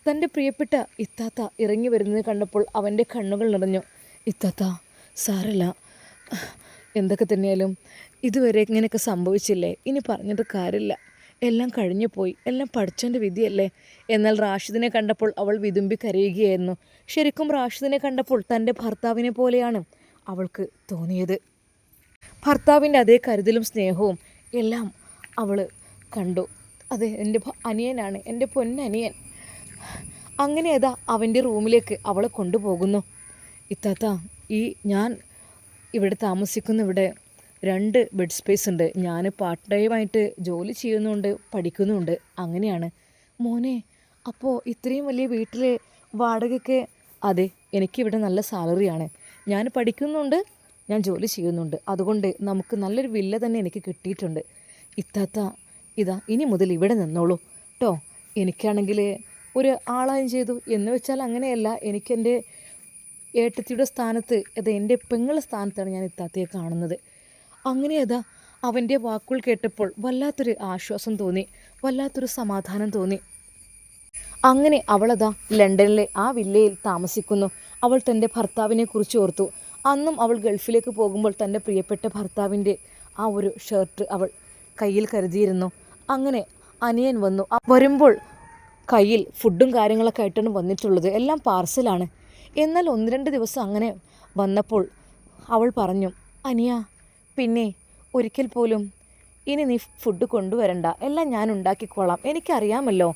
തൻ്റെ പ്രിയപ്പെട്ട ഇത്താത്ത ഇറങ്ങി വരുന്നത് കണ്ടപ്പോൾ അവൻ്റെ കണ്ണുകൾ നിറഞ്ഞു. ഇത്താത്ത, സാരല്ല, എന്തൊക്കെ തന്നെയാലും ഇതുവരെ ഇങ്ങനെയൊക്കെ സംഭവിച്ചില്ലേ, ഇനി പറഞ്ഞിട്ട് കാര്യമില്ല, എല്ലാം കഴിഞ്ഞു പോയി, എല്ലാം പഠിച്ചവൻ്റെ വിധിയല്ലേ. എന്നാൽ റാഷിദിനെ കണ്ടപ്പോൾ അവൾ വിതുമ്പി കരയുകയായിരുന്നു. ശരിക്കും റാഷിദിനെ കണ്ടപ്പോൾ തൻ്റെ ഭർത്താവിനെ പോലെയാണ് അവൾക്ക് തോന്നിയത്. ഭർത്താവിൻ്റെ അതേ കരുതലും സ്നേഹവും എല്ലാം അവൾ കണ്ടു. അതെ, എൻ്റെ അനിയനാണ്, എൻ്റെ പൊന്നനിയൻ. അങ്ങനെ അവൻ്റെ റൂമിലേക്ക് അവളെ കൊണ്ടുപോകുന്നു. ഇത്താത്ത, ഞാൻ ഇവിടെ താമസിക്കുന്ന ഇവിടെ 2 ബെഡ് സ്പേസ് ഉണ്ട്. ഞാൻ പാർട്ട് ടൈമായിട്ട് ജോലി ചെയ്യുന്നുണ്ട്, പഠിക്കുന്നുമുണ്ട്. അങ്ങനെയാണ്. മോനെ, അപ്പോൾ ഇത്രയും വലിയ വീട്ടിൽ വാടകയ്ക്ക്? അതെ, എനിക്കിവിടെ നല്ല സാലറിയാണ്. ഞാൻ പഠിക്കുന്നുണ്ട്, ഞാൻ ജോലി ചെയ്യുന്നുണ്ട്. അതുകൊണ്ട് നമുക്ക് നല്ലൊരു വില്ല തന്നെ എനിക്ക് കിട്ടിയിട്ടുണ്ട്. ഇത്താത്ത, ഇനി മുതൽ ഇവിടെ നിന്നോളൂ കേട്ടോ. എനിക്കാണെങ്കിൽ ഒരു ആളായും ചെയ്തു എന്ന് വെച്ചാൽ അങ്ങനെയല്ല, എനിക്കെൻ്റെ ഏട്ടത്തിയുടെ സ്ഥാനത്ത് എൻ്റെ പെങ്ങളുടെ സ്ഥാനത്താണ് ഞാൻ ഇത്താത്തയെ കാണുന്നത്. അങ്ങനെ അവൻ്റെ വാക്കുകൾ കേട്ടപ്പോൾ വല്ലാത്തൊരു ആശ്വാസം തോന്നി, വല്ലാത്തൊരു സമാധാനം തോന്നി. അങ്ങനെ ലണ്ടനിലെ ആ വില്ലയിൽ താമസിക്കുന്നു. അവൾ തൻ്റെ ഭർത്താവിനെ കുറിച്ച് ഓർത്തു. അന്നും അവൾ ഗൾഫിലേക്ക് പോകുമ്പോൾ തൻ്റെ പ്രിയപ്പെട്ട ഭർത്താവിൻ്റെ ആ ഒരു ഷർട്ട് അവൾ കയ്യിൽ കരുതിയിരുന്നു. അങ്ങനെ അനിയൻ വന്നു. വരുമ്പോൾ കയ്യിൽ ഫുഡും കാര്യങ്ങളൊക്കെ ആയിട്ടാണ് വന്നിട്ടുള്ളത്. എല്ലാം പാർസലാണ്. എന്നാൽ 1-2 ദിവസം അങ്ങനെ വന്നപ്പോൾ അവൾ പറഞ്ഞു, അനിയ, പിന്നെ ഒരിക്കൽ പോലും ഇനി നീ ഫുഡ് കൊണ്ടുവരണ്ട, എല്ലാം ഞാൻ ഉണ്ടാക്കിക്കോളാം. എനിക്കറിയാമല്ലോ,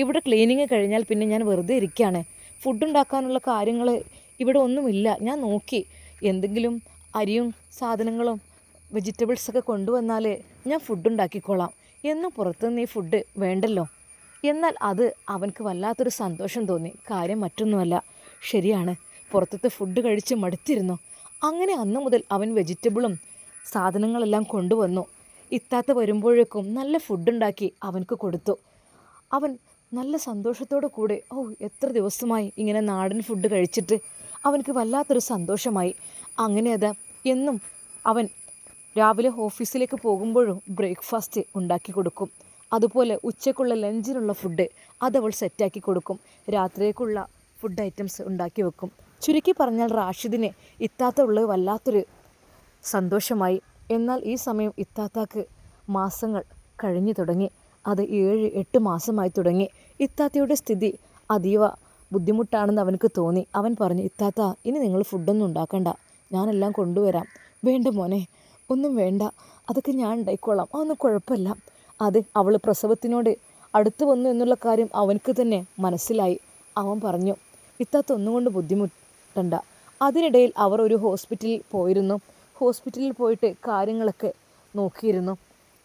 ഇവിടെ ക്ലീനിങ് കഴിഞ്ഞാൽ പിന്നെ ഞാൻ വെറുതെ ഇരിക്കുകയാണ്. ഫുഡ് ഉണ്ടാക്കാനുള്ള കാര്യങ്ങൾ ഇവിടെ ഒന്നുമില്ല. ഞാൻ നോക്കി, എന്തെങ്കിലും അരിയും സാധനങ്ങളും വെജിറ്റബിൾസൊക്കെ കൊണ്ടുവന്നാൽ ഞാൻ ഫുഡ് ഉണ്ടാക്കിക്കോളാം. എന്നും പുറത്തുനിന്ന് നീ ഫുഡ് വേണ്ടല്ലോ. എന്നാൽ അത് അവനക്ക് വല്ലാത്തൊരു സന്തോഷം തോന്നി. കാര്യം മറ്റൊന്നുമല്ല, ശരിയാണ്, പുറത്തത്തെ ഫുഡ് കഴിച്ച് മടുത്തിരുന്നു. അങ്ങനെ അന്നു മുതൽ അവൻ വെജിറ്റബിളും സാധനങ്ങളെല്ലാം കൊണ്ടുവന്നു. ഇത്താത്ത വരുമ്പോഴേക്കും നല്ല ഫുഡുണ്ടാക്കി അവനക്ക് കൊടുത്തു. അവൻ നല്ല സന്തോഷത്തോടു കൂടെ, എത്ര ദിവസമായി ഇങ്ങനെ നാടൻ ഫുഡ് കഴിച്ചിട്ട്, അവനക്ക് വല്ലാത്തൊരു സന്തോഷമായി. അങ്ങനെ എന്നും അവൻ രാവിലെ ഓഫീസിലേക്ക് പോകുമ്പോഴും ബ്രേക്ക്ഫാസ്റ്റ് ഉണ്ടാക്കി കൊടുക്കും. അതുപോലെ ഉച്ചയ്ക്കുള്ള ലഞ്ചിനുള്ള ഫുഡ് അതവൾ സെറ്റാക്കി കൊടുക്കും. രാത്രിയേക്കുള്ള ഫുഡ് ഐറ്റംസ് ഉണ്ടാക്കി വെക്കും. ചുരുക്കി പറഞ്ഞാൽ റാഷിദിനെ ഇത്താത്ത ഉള്ളത് വല്ലാത്തൊരു സന്തോഷമായി. എന്നാൽ ഈ സമയം ഇത്താത്താക്ക് മാസങ്ങൾ കഴിഞ്ഞു തുടങ്ങി. അത് 7-8 മാസമായി തുടങ്ങി. ഇത്താത്തയുടെ സ്ഥിതി അതീവ ബുദ്ധിമുട്ടാണെന്ന് അവനക്ക് തോന്നി. അവൻ പറഞ്ഞു, ഇത്താത്ത, ഇനി നിങ്ങൾ ഫുഡൊന്നും ഉണ്ടാക്കണ്ട, ഞാനെല്ലാം കൊണ്ടുവരാം. വേണ്ട മോനെ, ഒന്നും വേണ്ട, അതൊക്കെ ഞാൻ ഉണ്ടായിക്കോളാം, അതൊന്നും കുഴപ്പമില്ല. അത് അവൾ പ്രസവത്തിനോട് അടുത്ത് വന്നു എന്നുള്ള കാര്യം അവനക്ക് തന്നെ മനസ്സിലായി. അവൻ പറഞ്ഞു, ഇത്താത്ത ഒന്നുകൊണ്ട് ബുദ്ധിമുട്ടണ്ട. അതിനിടയിൽ അവർ ഒരു ഹോസ്പിറ്റലിൽ പോയിരുന്നു. ഹോസ്പിറ്റലിൽ പോയിട്ട് കാര്യങ്ങളൊക്കെ നോക്കിയിരുന്നു.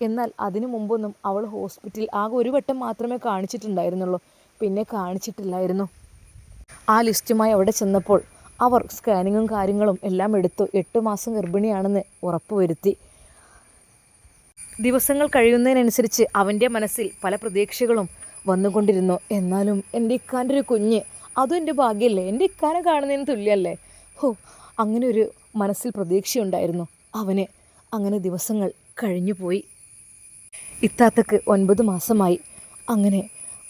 എന്നാൽ അതിനു മുമ്പൊന്നും അവൾ ഹോസ്പിറ്റലിൽ ആകെ ഒരു വട്ടം മാത്രമേ കാണിച്ചിട്ടുണ്ടായിരുന്നുള്ളൂ, പിന്നെ കാണിച്ചിട്ടില്ലായിരുന്നു. ആ ലിസ്റ്റുമായി അവിടെ ചെന്നപ്പോൾ അവർ സ്കാനിങ്ങും കാര്യങ്ങളും എല്ലാം എടുത്തു. 8 മാസം ഗർഭിണിയാണെന്ന് ഉറപ്പുവരുത്തി. ദിവസങ്ങൾ കഴിയുന്നതിനനുസരിച്ച് അവൻ്റെ മനസ്സിൽ പല പ്രതീക്ഷകളും വന്നുകൊണ്ടിരുന്നു. എന്നാലും എൻ്റെ ഇക്കാൻ്റെ ഒരു കുഞ്ഞ്, അതും എൻ്റെ ഭാഗ്യമല്ലേ, എൻ്റെ ഇക്കാനെ കാണുന്നതിന് തുല്യമല്ലേ. അങ്ങനെ ഒരു മനസ്സിൽ പ്രതീക്ഷയുണ്ടായിരുന്നു അവന്. അങ്ങനെ ദിവസങ്ങൾ കഴിഞ്ഞു പോയി. ഇത്താത്തക്ക് 9 മാസമായി. അങ്ങനെ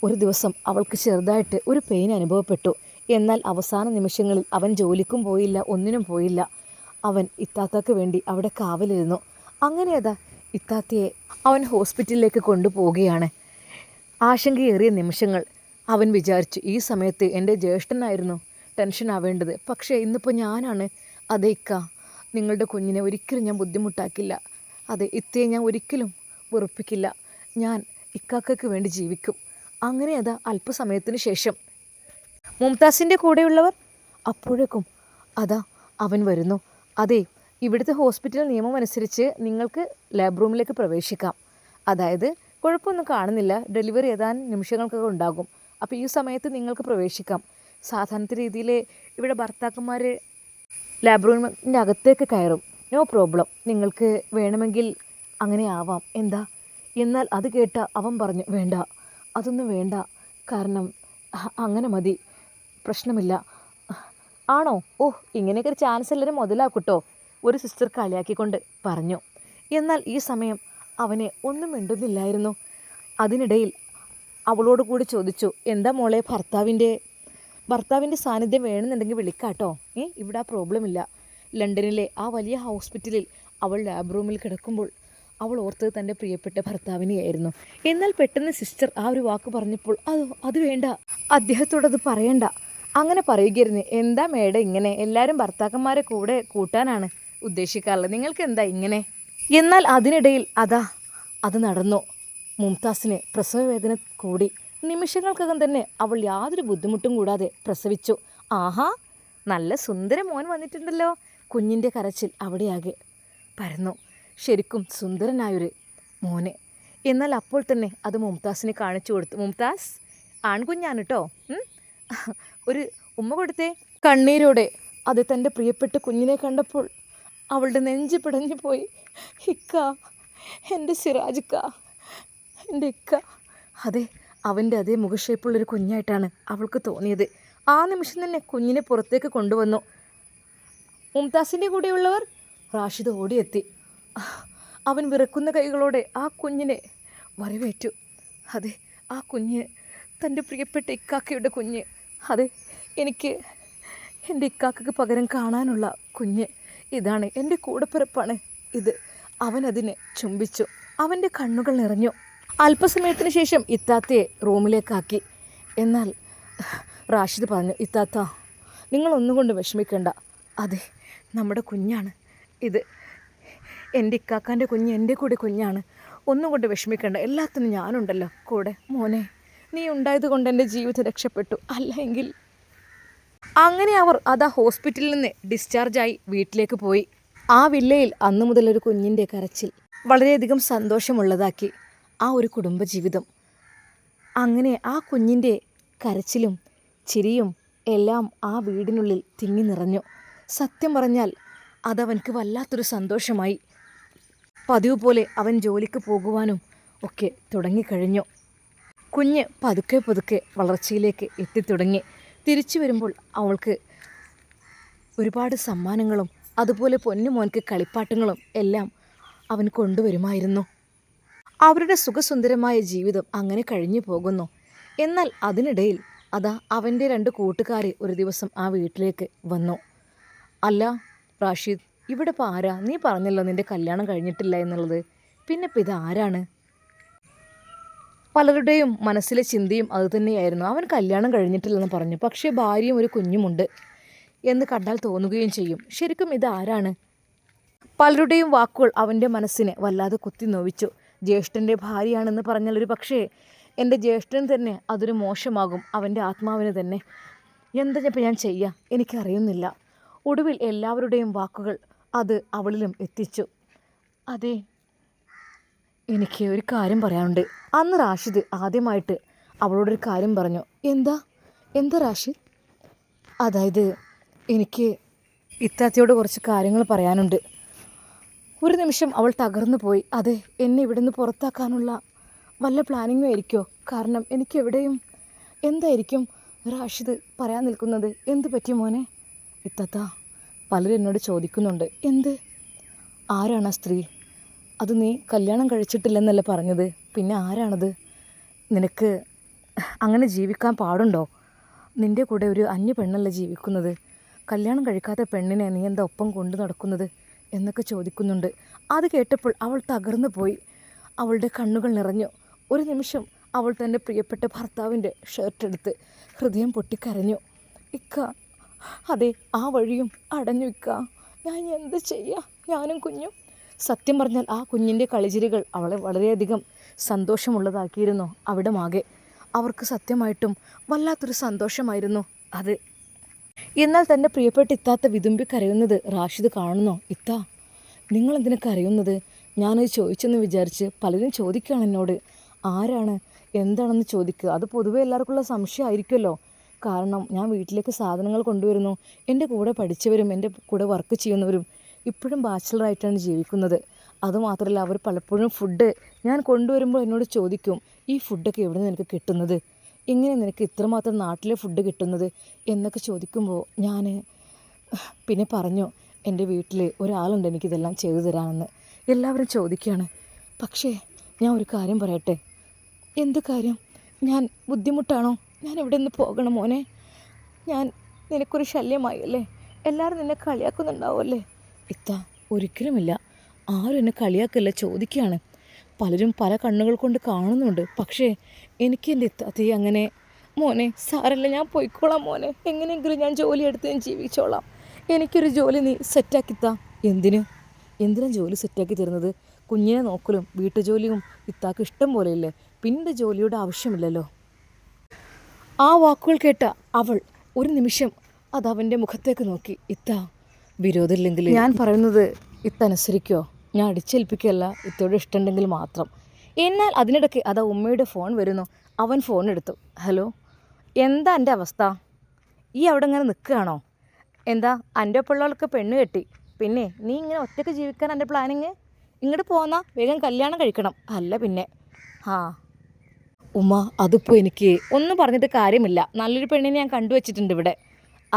ഒരു ദിവസം അവൾക്ക് ചെറുതായിട്ട് ഒരു പെയിൻ അനുഭവപ്പെട്ടു. എന്നാൽ അവസാന നിമിഷങ്ങളിൽ അവൻ ജോലിക്കും പോയില്ല, ഒന്നിനും പോയില്ല. അവൻ ഇത്താത്തക്ക് വേണ്ടി അവിടെ കാവലിരുന്നു. അങ്ങനെ ഇത്താത്തയെ അവൻ ഹോസ്പിറ്റലിലേക്ക് കൊണ്ടുപോവുകയാണ്. ആശങ്കയേറിയ നിമിഷങ്ങൾ. അവൻ വിചാരിച്ചു, ഈ സമയത്ത് എൻ്റെ ജ്യേഷ്ഠനായിരുന്നു ടെൻഷൻ ആവേണ്ടത്, പക്ഷേ ഇന്നിപ്പോൾ ഞാനാണ്. അതെ ഇക്ക, നിങ്ങളുടെ കുഞ്ഞിനെ ഒരിക്കലും ഞാൻ ബുദ്ധിമുട്ടാക്കില്ല. അതെ, ഇത്തയെ ഞാൻ ഒരിക്കലും വെറുപ്പിക്കില്ല. ഞാൻ ഇക്കാക്കയ്ക്ക് വേണ്ടി ജീവിക്കും. അങ്ങനെ അല്പസമയത്തിന് ശേഷം മുംതാസിൻ്റെ കൂടെയുള്ളവർ അപ്പോഴേക്കും അവൻ വരുന്നു. അതെ, ഇവിടുത്തെ ഹോസ്പിറ്റൽ നിയമം അനുസരിച്ച് നിങ്ങൾക്ക് ലാബ് റൂമിലേക്ക് പ്രവേശിക്കാം. അതായത് കുഴപ്പമൊന്നും കാണുന്നില്ല, ഡെലിവറി ഏതാനും നിമിഷങ്ങൾക്കൊക്കെ ഉണ്ടാകും. അപ്പോൾ ഈ സമയത്ത് നിങ്ങൾക്ക് പ്രവേശിക്കാം. സാധാരണ രീതിയിൽ ഇവിടെ ഭർത്താക്കന്മാർ ലാബ് റൂമിൻ്റെ അകത്തേക്ക് കയറും, നോ പ്രോബ്ലം, നിങ്ങൾക്ക് വേണമെങ്കിൽ അങ്ങനെ ആവാം, എന്താ? എന്നാൽ അത് കേട്ട അവൻ പറഞ്ഞു, വേണ്ട, അതൊന്നും വേണ്ട, കാരണം അങ്ങനെ മതി, പ്രശ്നമില്ല. ആണോ? ഓഹ്, ഇങ്ങനെയൊക്കെ ഒരു ചാൻസ് എല്ലാവരും മുതലാക്കൂട്ടോ, ഒരു സിസ്റ്റർ കളിയാക്കിക്കൊണ്ട് പറഞ്ഞു. എന്നാൽ ഈ സമയം അവനെ ഒന്നും മിണ്ടുന്നില്ലായിരുന്നു. അതിനിടയിൽ അവളോട് കൂടി ചോദിച്ചു, എന്താ മോളെ, ഭർത്താവിൻ്റെ സാന്നിധ്യം വേണമെന്നുണ്ടെങ്കിൽ വിളിക്കാട്ടോ, ഇവിടെ ആ പ്രോബ്ലം ഇല്ല. ലണ്ടനിലെ ആ വലിയ ഹോസ്പിറ്റലിൽ അവൾ ലാബ് റൂമിൽ കിടക്കുമ്പോൾ അവൾ ഓർത്തത് തൻ്റെ പ്രിയപ്പെട്ട ഭർത്താവിനെയായിരുന്നു. എന്നാൽ പെട്ടെന്ന് സിസ്റ്റർ ആ ഒരു വാക്ക് പറഞ്ഞപ്പോൾ അത് വേണ്ട, അദ്ദേഹത്തോടത് പറയണ്ട, അങ്ങനെ പറയുകയായിരുന്നു. എന്താ മേഡം ഇങ്ങനെ, എല്ലാവരും ഭർത്താക്കന്മാരെ കൂടെ കൂട്ടാനാണ് ഉദ്ദേശിക്കാറുള്ളത്, നിങ്ങൾക്ക് എന്താ ഇങ്ങനെ? എന്നാൽ അതിനിടയിൽ അത് നടന്നു. മുംതാസിന് പ്രസവവേദന കൂടി. നിമിഷങ്ങൾക്കകം തന്നെ അവൾ യാതൊരു ബുദ്ധിമുട്ടും കൂടാതെ പ്രസവിച്ചു. ആഹാ, നല്ല സുന്ദര മോൻ വന്നിട്ടുണ്ടല്ലോ. കുഞ്ഞിൻ്റെ കരച്ചിൽ അവിടെയാകെ പരന്നു. ശരിക്കും സുന്ദരനായൊരു മോനെ. എന്നാൽ അപ്പോൾ തന്നെ അത് മുംതാസിനെ കാണിച്ചു കൊടുത്തു. മുംതാസ്, ആൺകുഞ്ഞാണ് കേട്ടോ, ഒരു ഉമ്മ കൊടുത്തേ. കണ്ണീരോടെ അത് തൻ്റെ പ്രിയപ്പെട്ട കുഞ്ഞിനെ കണ്ടപ്പോൾ അവളുടെ നെഞ്ച് പിടഞ്ഞു പോയി. ഇക്ക, എൻ്റെ സിറാജിക്ക, എൻ്റെ ഇക്ക. അതെ, അവൻ്റെ അതേ മുഖഷേപ്പുള്ളൊരു കുഞ്ഞായിട്ടാണ് അവൾക്ക് തോന്നിയത്. ആ നിമിഷം തന്നെ കുഞ്ഞിനെ പുറത്തേക്ക് കൊണ്ടുവന്നു. മുംതാസിൻ്റെ കൂടെയുള്ളവർ റാഷിദ് ഓടിയെത്തി. അവൻ വിറക്കുന്ന കൈകളോടെ ആ കുഞ്ഞിനെ വരവേറ്റു. അതെ, ആ കുഞ്ഞ് തൻ്റെ പ്രിയപ്പെട്ട ഇക്കാക്കയുടെ കുഞ്ഞ്. അതെ, എനിക്ക് എൻ്റെ ഇക്കാക്കയ്ക്ക് പകരം കാണാനുള്ള കുഞ്ഞ് ഇതാണ്, എൻ്റെ കൂടപ്പിറപ്പാണ് ഇത്. അവനതിനെ ചുംബിച്ചു. അവൻ്റെ കണ്ണുകൾ നിറഞ്ഞു. അല്പസമയത്തിന് ശേഷം ഇത്താത്തയെ റൂമിലേക്കാക്കി. എന്നാൽ റാഷിദ് പറഞ്ഞു, ഇത്താത്ത, നിങ്ങളൊന്നും കൊണ്ട് വിഷമിക്കേണ്ട. അതെ, നമ്മുടെ കുഞ്ഞാണ് ഇത്, എൻ്റെ ഇക്കാക്കാൻ്റെ കുഞ്ഞ് എൻ്റെ കൂടെ കുഞ്ഞാണ്, ഒന്നും കൊണ്ട് വിഷമിക്കേണ്ട, എല്ലാത്തിനും ഞാനുണ്ടല്ലോ കൂടെ. മോനെ, നീ ഉണ്ടായത് കൊണ്ട് എൻ്റെ ജീവിതം രക്ഷപ്പെട്ടു, അല്ല എങ്കിൽ. അങ്ങനെ അവർ ഹോസ്പിറ്റലിൽ നിന്ന് ഡിസ്ചാർജായി വീട്ടിലേക്ക് പോയി. ആ വില്ലയിൽ അന്നു മുതൽ ഒരു കുഞ്ഞിൻ്റെ കരച്ചിൽ വളരെയധികം സന്തോഷമുള്ളതാക്കി ആ ഒരു കുടുംബജീവിതം. അങ്ങനെ ആ കുഞ്ഞിൻ്റെ കരച്ചിലും ചിരിയും എല്ലാം ആ വീടിനുള്ളിൽ തിങ്ങി നിറഞ്ഞു. സത്യം പറഞ്ഞാൽ അതവൻക്ക് വല്ലാത്തൊരു സന്തോഷമായി. പതിവ് പോലെ അവൻ ജോലിക്ക് പോകുവാനും ഒക്കെ തുടങ്ങിക്കഴിഞ്ഞു. കുഞ്ഞ് പതുക്കെ പതുക്കെ വളർച്ചയിലേക്ക് എത്തിത്തുടങ്ങി. തിരിച്ചു വരുമ്പോൾ അവൾക്ക് ഒരുപാട് സമ്മാനങ്ങളും അതുപോലെ പൊന്നുമോൻക്ക് കളിപ്പാട്ടങ്ങളും എല്ലാം അവൻ കൊണ്ടുവരുമായിരുന്നു. അവരുടെ സുഖസുന്ദരമായ ജീവിതം അങ്ങനെ കഴിഞ്ഞു പോകുന്നു. എന്നാൽ അതിനിടയിൽ അവൻ്റെ 2 കൂട്ടുകാർ ഒരു ദിവസം ആ വീട്ടിലേക്ക് വന്നു. അല്ല റാഷിദ്, ഇവിടെ ഇപ്പോൾ ആരാ? നീ പറഞ്ഞല്ലോ നിൻ്റെ കല്യാണം കഴിഞ്ഞിട്ടില്ല എന്നുള്ളത്, പിന്നെ ഇപ്പോൾ ഇതാരാണ്? പലരുടെയും മനസ്സിലെ ചിന്തയും അതുതന്നെയായിരുന്നു. അവൻ കല്യാണം കഴിഞ്ഞിട്ടില്ലെന്ന് പറഞ്ഞു, പക്ഷേ ഭാര്യയും ഒരു കുഞ്ഞുമുണ്ട് എന്ന് കണ്ടാൽ തോന്നുകയും ചെയ്യും. ശരിക്കും ഇതാരാണ്? പലരുടെയും വാക്കുകൾ അവൻ്റെ മനസ്സിനെ വല്ലാതെ കുത്തി നോവിച്ചു. ജ്യേഷ്ഠൻ്റെ ഭാര്യയാണെന്ന് പറഞ്ഞാൽ ഒരു പക്ഷേ എൻ്റെ ജ്യേഷ്ഠൻ തന്നെ അതൊരു മോശമാകും, അവൻ്റെ ആത്മാവിന് തന്നെ. എന്താ ഇപ്പോൾ ഞാൻ ചെയ്യുക, എനിക്കറിയുന്നില്ല. ഒടുവിൽ എല്ലാവരുടെയും വാക്കുകൾ അത് അവളിലും എത്തിച്ചു. അതെ, എനിക്ക് ഒരു കാര്യം പറയാനുണ്ട്. അന്ന് റാഷിദ് ആദ്യമായിട്ട് അവളോടൊരു കാര്യം പറഞ്ഞു. എന്താ റാഷിദ്? അതായത് എനിക്ക് ഇത്താത്തയോട് കുറച്ച് കാര്യങ്ങൾ പറയാനുണ്ട്. ഒരു നിമിഷം അവൾ തകർന്നു പോയി. അതെ, എന്നെ ഇവിടെ നിന്ന് പുറത്താക്കാനുള്ള വല്ല പ്ലാനിങ്ങും ആയിരിക്കുമോ? കാരണം എനിക്കെവിടെയും എന്തായിരിക്കും റാഷിദ് പറയാൻ നിൽക്കുന്നത്? എന്ത് പറ്റി മോനെ? ഇത്താത്ത, പലരും എന്നോട് ചോദിക്കുന്നുണ്ട്, ആരാണ് ആ സ്ത്രീ? അത് നീ കല്യാണം കഴിച്ചിട്ടില്ലെന്നല്ല പറഞ്ഞത്, പിന്നെ ആരാണത്? നിനക്ക് അങ്ങനെ ജീവിക്കാൻ പാടുണ്ടോ? നിൻ്റെ കൂടെ ഒരു അന്യ പെണ്ണല്ല ജീവിക്കുന്നത്, കല്യാണം കഴിക്കാത്ത പെണ്ണിനെ നീ എന്താ ഒപ്പം കൊണ്ടു നടക്കുന്നത് എന്നൊക്കെ ചോദിക്കുന്നുണ്ട്. അത് കേട്ടപ്പോൾ അവൾ തകർന്നു പോയി. അവളുടെ കണ്ണുകൾ നിറഞ്ഞു. ഒരു നിമിഷം അവൾ തൻ്റെ പ്രിയപ്പെട്ട ഭർത്താവിൻ്റെ ഷർട്ടെടുത്ത് ഹൃദയം പൊട്ടിക്കരഞ്ഞു. ഇക്ക, അതെ, ആ വഴിയും അടഞ്ഞു ഇക്ക, ഞാൻ എന്ത് ചെയ്യുക, ഞാനും കുഞ്ഞും. സത്യം പറഞ്ഞാൽ ആ കുഞ്ഞിൻ്റെ കളിചിരികൾ അവളെ വളരെയധികം സന്തോഷമുള്ളതാക്കിയിരുന്നു. അവിടമാകെ അവർക്ക് സത്യമായിട്ടും വല്ലാത്തൊരു സന്തോഷമായിരുന്നു അത്. എന്നാൽ തൻ്റെ പ്രിയപ്പെട്ട ഇത്താത്ത വിതുമ്പി കരയുന്നത് റാഷിദ് കാണുന്നു. ഇത്താ, നിങ്ങളെന്തിനാ കരയുന്നത്? ഞാനത് ചോദിച്ചെന്ന് വിചാരിച്ച് പലരും ചോദിക്കുകയാണ് എന്നോട്, ആരാണ് എന്താണെന്ന് ചോദിക്കുക. അത് പൊതുവേ എല്ലാവർക്കുള്ള സംശയമായിരിക്കുമല്ലോ. കാരണം ഞാൻ വീട്ടിലേക്ക് സാധനങ്ങൾ കൊണ്ടുവരുന്നു, എൻ്റെ കൂടെ പഠിച്ചവരും എൻ്റെ കൂടെ വർക്ക് ചെയ്യുന്നവരും ഇപ്പോഴും ബാച്ചിലറായിട്ടാണ് ജീവിക്കുന്നത്. അതുമാത്രമല്ല അവർ പലപ്പോഴും ഫുഡ് ഞാൻ കൊണ്ടുവരുമ്പോൾ എന്നോട് ചോദിക്കും, ഈ ഫുഡൊക്കെ എവിടെ നിന്ന് നിനക്ക് കിട്ടുന്നത്, എങ്ങനെ നിനക്ക് ഇത്രമാത്രം നാട്ടിലെ ഫുഡ് കിട്ടുന്നത് എന്നൊക്കെ ചോദിക്കുമ്പോൾ ഞാൻ പിന്നെ പറഞ്ഞു, എൻ്റെ വീട്ടിൽ ഒരാളുണ്ട് എനിക്കിതെല്ലാം ചെയ്തു തരാമെന്ന്. എല്ലാവരും ചോദിക്കുകയാണ്. പക്ഷേ ഞാൻ ഒരു കാര്യം പറയട്ടെ. എന്ത് കാര്യം? ഞാൻ ബുദ്ധിമുട്ടാണോ? ഞാൻ ഇവിടെ നിന്ന് പോകണം മോനെ? ഞാൻ നിനക്കൊരു ശല്യമായി അല്ലേ? എല്ലാവരും നിന്നെ കളിയാക്കുന്നുണ്ടാവുമല്ലേ? ഇത്ത, ഒരിക്കലുമില്ല. ആരും എന്നെ കളിയാക്കല്ല, ചോദിക്കുകയാണ്. പലരും പല കണ്ണുകൾ കൊണ്ട് കാണുന്നുണ്ട്. പക്ഷേ എനിക്ക് എൻ്റെ ഇത്താത്തയെ അങ്ങനെ. മോനെ സാരല്ല, ഞാൻ പോയിക്കോളാം മോനെ. എങ്ങനെയെങ്കിലും ഞാൻ ജോലി എടുത്ത് ഞാൻ ജീവിച്ചോളാം. എനിക്കൊരു ജോലി നീ സെറ്റാക്കിത്താ. എന്തിനാ ജോലി സെറ്റാക്കി തരുന്നത്? കുഞ്ഞിനെ നോക്കലും വീട്ടുജോലിയും ഇത്താക്ക് ഇഷ്ടം പോലെയില്ലേ? പിന്നെ ജോലിയുടെ ആവശ്യമില്ലല്ലോ. ആ വാക്കുകൾ കേട്ട അവൾ ഒരു നിമിഷം അത് അവൻ്റെ മുഖത്തേക്ക് നോക്കി. ഇത്ത, വിരോധമില്ലെങ്കിൽ ഞാൻ പറയുന്നത് ഇത്ത അനുസരിക്കോ? ഞാൻ അടിച്ചേൽപ്പിക്കുകയല്ല, ഇത്തയോട് ഇഷ്ടമുണ്ടെങ്കിൽ മാത്രം. എന്നാൽ അതിനിടയ്ക്ക് അതാ ഉമ്മയുടെ ഫോൺ വരുന്നു. അവൻ ഫോൺ എടുത്തു. ഹലോ, എന്താ എൻ്റെ അവസ്ഥ? ഈ അവിടെ ഇങ്ങനെ നിൽക്കുകയാണോ? എന്താ എൻ്റെ പിള്ളേർക്ക് പെണ്ണ് കെട്ടി, പിന്നെ നീ ഇങ്ങനെ ഒറ്റയ്ക്ക് ജീവിക്കാൻ എൻ്റെ പ്ലാനിങ്? ഇങ്ങോട്ട് പോന്നാ വേഗം കല്യാണം കഴിക്കണം. അല്ല പിന്നെ ഉമ്മ, അതിപ്പോൾ എനിക്ക് ഒന്നും പറഞ്ഞിട്ട് കാര്യമില്ല. നല്ലൊരു പെണ്ണിനെ ഞാൻ കണ്ടുവച്ചിട്ടുണ്ട് ഇവിടെ.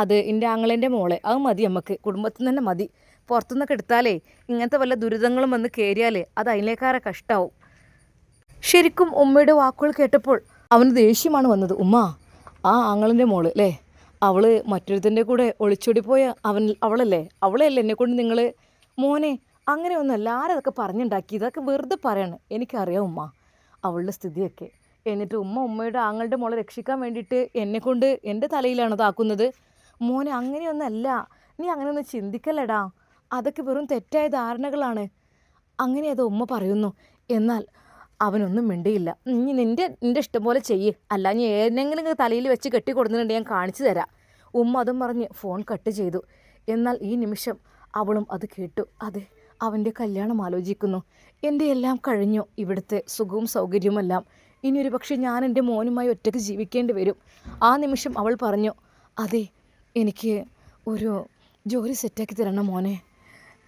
അത് എൻ്റെ ആങ്ങളേൻ്റെ മോളെ. അത് മതി, നമുക്ക് കുടുംബത്തിൽ തന്നെ മതി. പുറത്തുനിന്നൊക്കെ എടുത്താലേ ഇങ്ങനത്തെ വല്ല ദുരിതങ്ങളും വന്ന് കയറിയാലേ അത് അതിലേക്കാരെ കഷ്ടാവും. ശരിക്കും ഉമ്മയുടെ വാക്കുകൾ കേട്ടപ്പോൾ അവന് ദേഷ്യമാണ് വന്നത്. ഉമ്മ, ആ ആങ്ങളിൻ്റെ മോള് അല്ലേ, അവള് മറ്റൊരുത്തൻ്റെ കൂടെ ഒളിച്ചോടി പോയ അവളല്ലേ എന്നെക്കൊണ്ട് നിങ്ങൾ മോനെ അങ്ങനെയൊന്നുമല്ല. ആരതൊക്കെ പറഞ്ഞുണ്ടാക്കി? ഇതൊക്കെ വെറുതെ പറയാണ്. എനിക്കറിയാം ഉമ്മ അവളുടെ സ്ഥിതിയൊക്കെ. എന്നിട്ട് ഉമ്മയുടെ ആങ്ങളുടെ മോളെ രക്ഷിക്കാൻ വേണ്ടിയിട്ട് എന്നെക്കൊണ്ട് എൻ്റെ തലയിലാണ് അതാക്കുന്നത്. മോനെ അങ്ങനെയൊന്നല്ല, നീ അങ്ങനെയൊന്നും ചിന്തിക്കല്ലടാ. അതൊക്കെ വെറും തെറ്റായ ധാരണകളാണ്. അങ്ങനെ അത് ഉമ്മ പറയുന്നു. എന്നാൽ അവനൊന്നും മിണ്ടിയില്ല. നീ നിൻ്റെ ഇഷ്ടം പോലെ ചെയ്യ്, അല്ല നീ ഏതെങ്കിലും തലയിൽ വെച്ച് കെട്ടി കൊടുത്തിട്ടുണ്ടെങ്കിൽ ഞാൻ കാണിച്ചു തരാം. ഉമ്മ അതും പറഞ്ഞ് ഫോൺ കട്ട് ചെയ്തു. എന്നാൽ ഈ നിമിഷം അവളും അത് കേട്ടു. അതെ, അവൻ്റെ കല്യാണം ആലോചിക്കുന്നു. എൻ്റെ എല്ലാം കഴിഞ്ഞു, ഇവിടുത്തെ സുഖവും സൗകര്യവുമെല്ലാം. ഇനിയൊരു പക്ഷേ ഞാൻ എൻ്റെ മോനുമായി ഒറ്റയ്ക്ക് ജീവിക്കേണ്ടി വരും. ആ നിമിഷം അവൾ പറഞ്ഞു, അതെ, എനിക്ക് ഒരു ജോലി സെറ്റാക്കി തരണം മോനെ.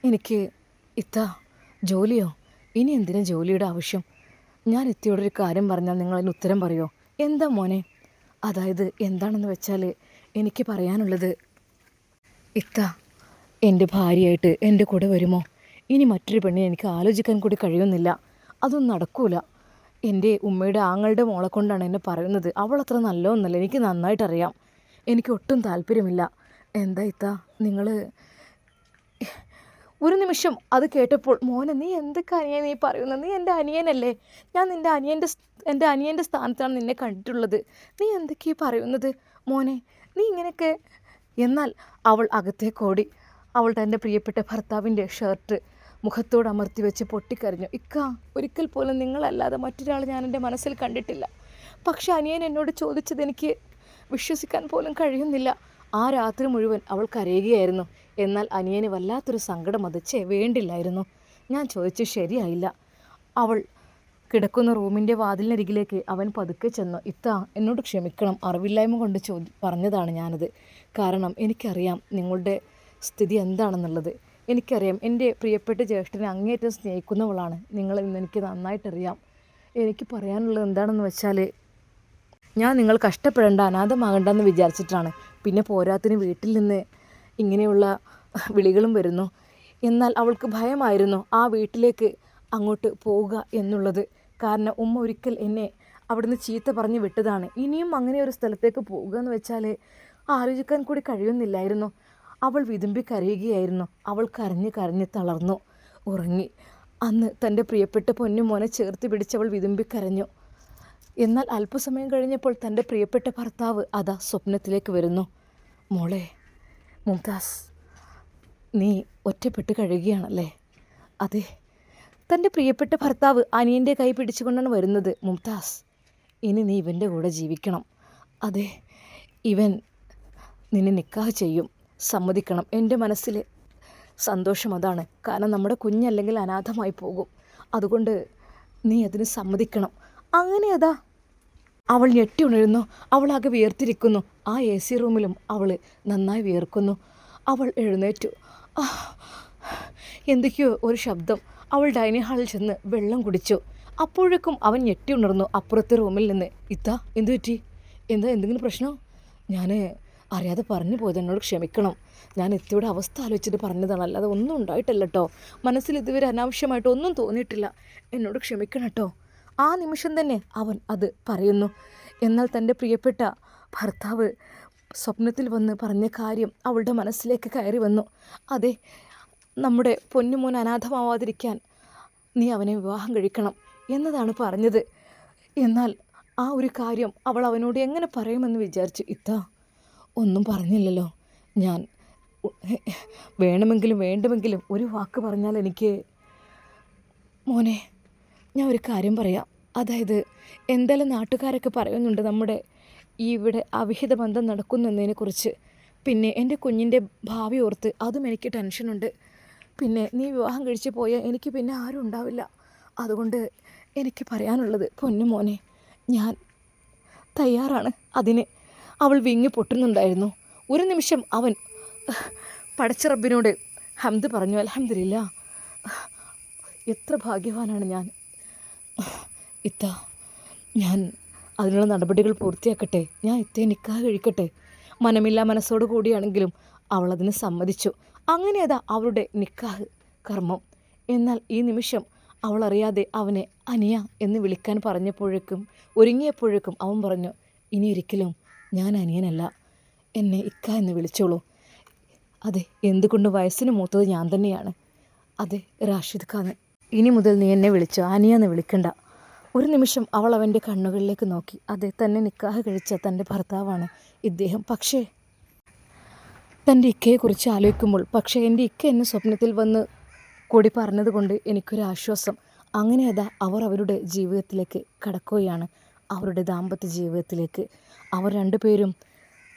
എനിക്ക് ഇത്ത ജോലിയോ? ഇനി എന്തിനാ ജോലിയുടെ ആവശ്യം? ഞാൻ ഇത്തയോടൊരു കാര്യം പറഞ്ഞാൽ നിങ്ങളതിന് ഉത്തരം പറയുമോ? എന്താ മോനെ? അതായത് എന്താണെന്ന് വെച്ചാൽ എനിക്ക് പറയാനുള്ളത്, ഇത്ത എൻ്റെ ഭാര്യയായിട്ട് എൻ്റെ കൂടെ വരുമോ? ഇനി മറ്റൊരു പെണ്ണിനെ എനിക്ക് ആലോചിക്കാൻ കൂടി കഴിയുന്നില്ല. അതൊന്നും നടക്കൂല. എൻ്റെ ഉമ്മയുടെ ആങ്ങളുടെ മോളെ കൊണ്ടാണ് എന്നെ പറയുന്നത്. അവളത്ര നല്ലതൊന്നല്ല, എനിക്ക് നന്നായിട്ടറിയാം. എനിക്ക് ഒട്ടും താല്പര്യമില്ല. എന്താ ഇത്ത നിങ്ങൾ? ഒരു നിമിഷം അത് കേട്ടപ്പോൾ, മോനെ നീ എന്തൊക്കെ അനിയൻ നീ പറയുന്നത്? നീ എൻ്റെ അനിയനല്ലേ? ഞാൻ എൻ്റെ അനിയൻ്റെ സ്ഥാനത്താണ് നിന്നെ കണ്ടിട്ടുള്ളത്. നീ എന്തൊക്കെയാണ് പറയുന്നത് മോനെ? നീ ഇങ്ങനെയൊക്കെ. എന്നാൽ അവൾ അകത്തേക്കോടി. അവൾ തൻ്റെ പ്രിയപ്പെട്ട ഭർത്താവിൻ്റെ ഷർട്ട് മുഖത്തോട് അമർത്തി വെച്ച് പൊട്ടിക്കരഞ്ഞു. ഇക്ക, ഒരിക്കൽ പോലും നിങ്ങളല്ലാതെ മറ്റൊരാൾ ഞാൻ എൻ്റെ മനസ്സിൽ കണ്ടിട്ടില്ല. പക്ഷെ അനിയൻ എന്നോട് ചോദിച്ചത് എനിക്ക് വിശ്വസിക്കാൻ പോലും കഴിയുന്നില്ല. ആ രാത്രി മുഴുവൻ അവൾ കരയുകയായിരുന്നു. എന്നാൽ അനിയന് വല്ലാത്തൊരു സങ്കടം അത് വേണ്ടില്ലായിരുന്നു. ഞാൻ ചോദിച്ചു ശരിയായില്ല. അവൾ കിടക്കുന്ന റൂമിൻ്റെ വാതിലിനരികിലേക്ക് അവൻ പതുക്കെ ചെന്നു. ഇത്ത, എന്നോട് ക്ഷമിക്കണം, അറിവില്ലായ്മ കൊണ്ട് പറഞ്ഞതാണ് ഞാനത്. കാരണം എനിക്കറിയാം നിങ്ങളുടെ സ്ഥിതി എന്താണെന്നുള്ളത്. എനിക്കറിയാം എൻ്റെ പ്രിയപ്പെട്ട ജ്യേഷ്ഠനെ അങ്ങേയറ്റം സ്നേഹിക്കുന്നവളാണ് നിങ്ങളെന്ന് എനിക്ക് നന്നായിട്ടറിയാം. എനിക്ക് പറയാനുള്ളത് എന്താണെന്ന് വെച്ചാൽ, ഞാൻ നിങ്ങൾ കഷ്ടപ്പെടേണ്ട, അനാഥമാകണ്ടെന്ന് വിചാരിച്ചിട്ടാണ്. പിന്നെ പോരാത്തിന് വീട്ടിൽ നിന്ന് ഇങ്ങനെയുള്ള വിളികളും വരുന്നു. എന്നാൽ അവൾക്ക് ഭയമായിരുന്നു ആ വീട്ടിലേക്ക് അങ്ങോട്ട് പോവുക എന്നുള്ളത്. കാരണം ഉമ്മ ഒരിക്കൽ എന്നെ അവിടുന്ന് ചീത്ത പറഞ്ഞ് വിട്ടതാണ്. ഇനിയും അങ്ങനെ ഒരു സ്ഥലത്തേക്ക് പോവുക എന്ന് വെച്ചാൽ ആലോചിക്കാൻ കൂടി കഴിയുന്നില്ലായിരുന്നു. അവൾ വിതുമ്പി കരയുകയായിരുന്നു. അവൾ കരഞ്ഞ് തളർന്നു ഉറങ്ങി. അന്ന് തൻ്റെ പ്രിയപ്പെട്ട പൊന്നുമോനെ ചേർത്ത് പിടിച്ചവൾ വിതുമ്പി കരഞ്ഞു. എന്നാൽ അല്പസമയം കഴിഞ്ഞപ്പോൾ തൻ്റെ പ്രിയപ്പെട്ട ഭർത്താവ് അതാ സ്വപ്നത്തിലേക്ക് വരുന്നു. മോളെ മുംതാസ്, നീ ഒറ്റപ്പെട്ട് കഴിയുകയാണല്ലേ? അതെ. തൻ്റെ പ്രിയപ്പെട്ട ഭർത്താവ് അനിയൻ്റെ കൈ പിടിച്ചുകൊണ്ടാണ് വരുന്നത്. മുംതാസ്, ഇനി നീ ഇവൻ്റെ കൂടെ ജീവിക്കണം. അതെ, ഇവൻ നിന്നെ നിക്കാഹ് ചെയ്യും, സമ്മതിക്കണം. എൻ്റെ മനസ്സിൽ സന്തോഷം അതാണ്. കാരണം നമ്മുടെ കുഞ്ഞല്ലെങ്കിൽ അനാഥമായി പോകും. അതുകൊണ്ട് നീ അതിന് സമ്മതിക്കണം. അങ്ങനെ അതാ അവൾ ഞെട്ടി ഉണരുന്നു. അവളാകെ വിയർത്തിരിക്കുന്നു. ആ AC റൂമിലും അവൾ നന്നായി വിയർക്കുന്നു. അവൾ എഴുന്നേറ്റു. എന്തൊക്കെയോ ഒരു ശബ്ദം. അവൾ ഡൈനിങ് ഹാളിൽ ചെന്ന് വെള്ളം കുടിച്ചു. അപ്പോഴേക്കും അവൻ ഞെട്ടി ഉണർന്നു അപ്പുറത്തെ റൂമിൽ നിന്ന്. ഇത്താ, എന്തു പറ്റി? എന്തെങ്കിലും പ്രശ്നം? ഞാൻ അറിയാതെ പറഞ്ഞു പോയത്, എന്നോട് ക്ഷമിക്കണം. ഞാൻ ഇത്തയുടെ അവസ്ഥ ആലോചിച്ചിട്ട് പറഞ്ഞതാണ്, അല്ലാതെ ഒന്നും ഉണ്ടായിട്ടല്ല കേട്ടോ. മനസ്സിൽ ഇതുവരെ അനാവശ്യമായിട്ട് ഒന്നും തോന്നിയിട്ടില്ല. എന്നോട് ക്ഷമിക്കണം കേട്ടോ. ആ നിമിഷം തന്നെ അവൻ അത് പറയുന്നു. എന്നാൽ തൻ്റെ പ്രിയപ്പെട്ട ഭർത്താവ് സ്വപ്നത്തിൽ വന്ന് പറഞ്ഞ കാര്യം അവളുടെ മനസ്സിലേക്ക് കയറി വന്നു. അതെ, നമ്മുടെ പൊന്നുമോൻ അനാഥമാവാതിരിക്കാൻ നീ അവനെ വിവാഹം കഴിക്കണം എന്നതാണ് പറഞ്ഞത്. എന്നാൽ ആ ഒരു കാര്യം അവൾ അവനോട് എങ്ങനെ പറയുമെന്ന് വിചാരിച്ചു. ഇത്താ, ഒന്നും പറഞ്ഞില്ലല്ലോ. ഞാൻ വേണ്ടുമെങ്കിലും ഒരു വാക്ക് പറഞ്ഞാൽ എനിക്ക്... മോനെ, ഞാൻ ഒരു കാര്യം പറയാം. അതായത് എന്തായാലും നാട്ടുകാരൊക്കെ പറയുന്നുണ്ട് നമ്മുടെ ഇവിടെ അവിഹിത ബന്ധം നടക്കുന്നതിനെക്കുറിച്ച്. പിന്നെ എൻ്റെ കുഞ്ഞിൻ്റെ ഭാവി ഓർത്ത് അതും എനിക്ക് ടെൻഷനുണ്ട്. പിന്നെ നീ വിവാഹം കഴിച്ച് പോയാൽ എനിക്ക് പിന്നെ ആരും ഉണ്ടാവില്ല. അതുകൊണ്ട് എനിക്ക് പറയാനുള്ളത്, പൊന്നു മോനെ, ഞാൻ തയ്യാറാണ് അതിന്. അവൾ വിങ്ങി പൊട്ടുന്നുണ്ടായിരുന്നു. ഒരു നിമിഷം അവൻ പടച്ച റബ്ബിനോട് ഹംദ് പറഞ്ഞു. അൽഹംദുലില്ലാ, എത്ര ഭാഗ്യവാനാണ് ഞാൻ. ഇത്ത, ഞാൻ അതിനുള്ള നടപടികൾ പൂർത്തിയാക്കട്ടെ. ഞാൻ ഇത്തയെ നിക്കാഹ് കഴിക്കട്ടെ. മനമില്ലാ മനസ്സോടു കൂടിയാണെങ്കിലും അവളതിന് സമ്മതിച്ചു. അങ്ങനെ അതാ അവളുടെ നിക്കാഹ് കർമ്മം. എന്നാൽ ഈ നിമിഷം അവൾ അറിയാതെ അവനെ അനിയ എന്ന് വിളിക്കാൻ ഒരുങ്ങിയപ്പോഴേക്കും അവൻ പറഞ്ഞു, ഇനി ഒരിക്കലും ഞാൻ അനിയനല്ല, എന്നെ ഇക്ക എന്ന് വിളിച്ചോളൂ. അതെ, എന്തുകൊണ്ട് വയസ്സിന് മൂത്തത് ഞാൻ തന്നെയാണ്. അതെ റാഷിദ് ഖാന്, ഇനി മുതൽ നീ എന്നെ വിളിച്ചോ, അനിയ എന്ന് വിളിക്കണ്ട. ഒരു നിമിഷം അവൾ അവൻ്റെ കണ്ണുകളിലേക്ക് നോക്കി. അതെ, തന്നെ നിക്കാഹ് കഴിച്ച തൻ്റെ ഭർത്താവാണ് ഇദ്ദേഹം. പക്ഷേ തൻ്റെ ഇക്കയെക്കുറിച്ച് ആലോചിക്കുമ്പോൾ, പക്ഷേ എൻ്റെ ഇക്ക എന്നെ സ്വപ്നത്തിൽ വന്ന് കൂടി പറഞ്ഞതുകൊണ്ട് എനിക്കൊരാശ്വാസം. അങ്ങനെ അതാ അവർ അവരുടെ ജീവിതത്തിലേക്ക് കടക്കുകയാണ്, അവരുടെ ദാമ്പത്യ ജീവിതത്തിലേക്ക്. അവർ രണ്ടുപേരും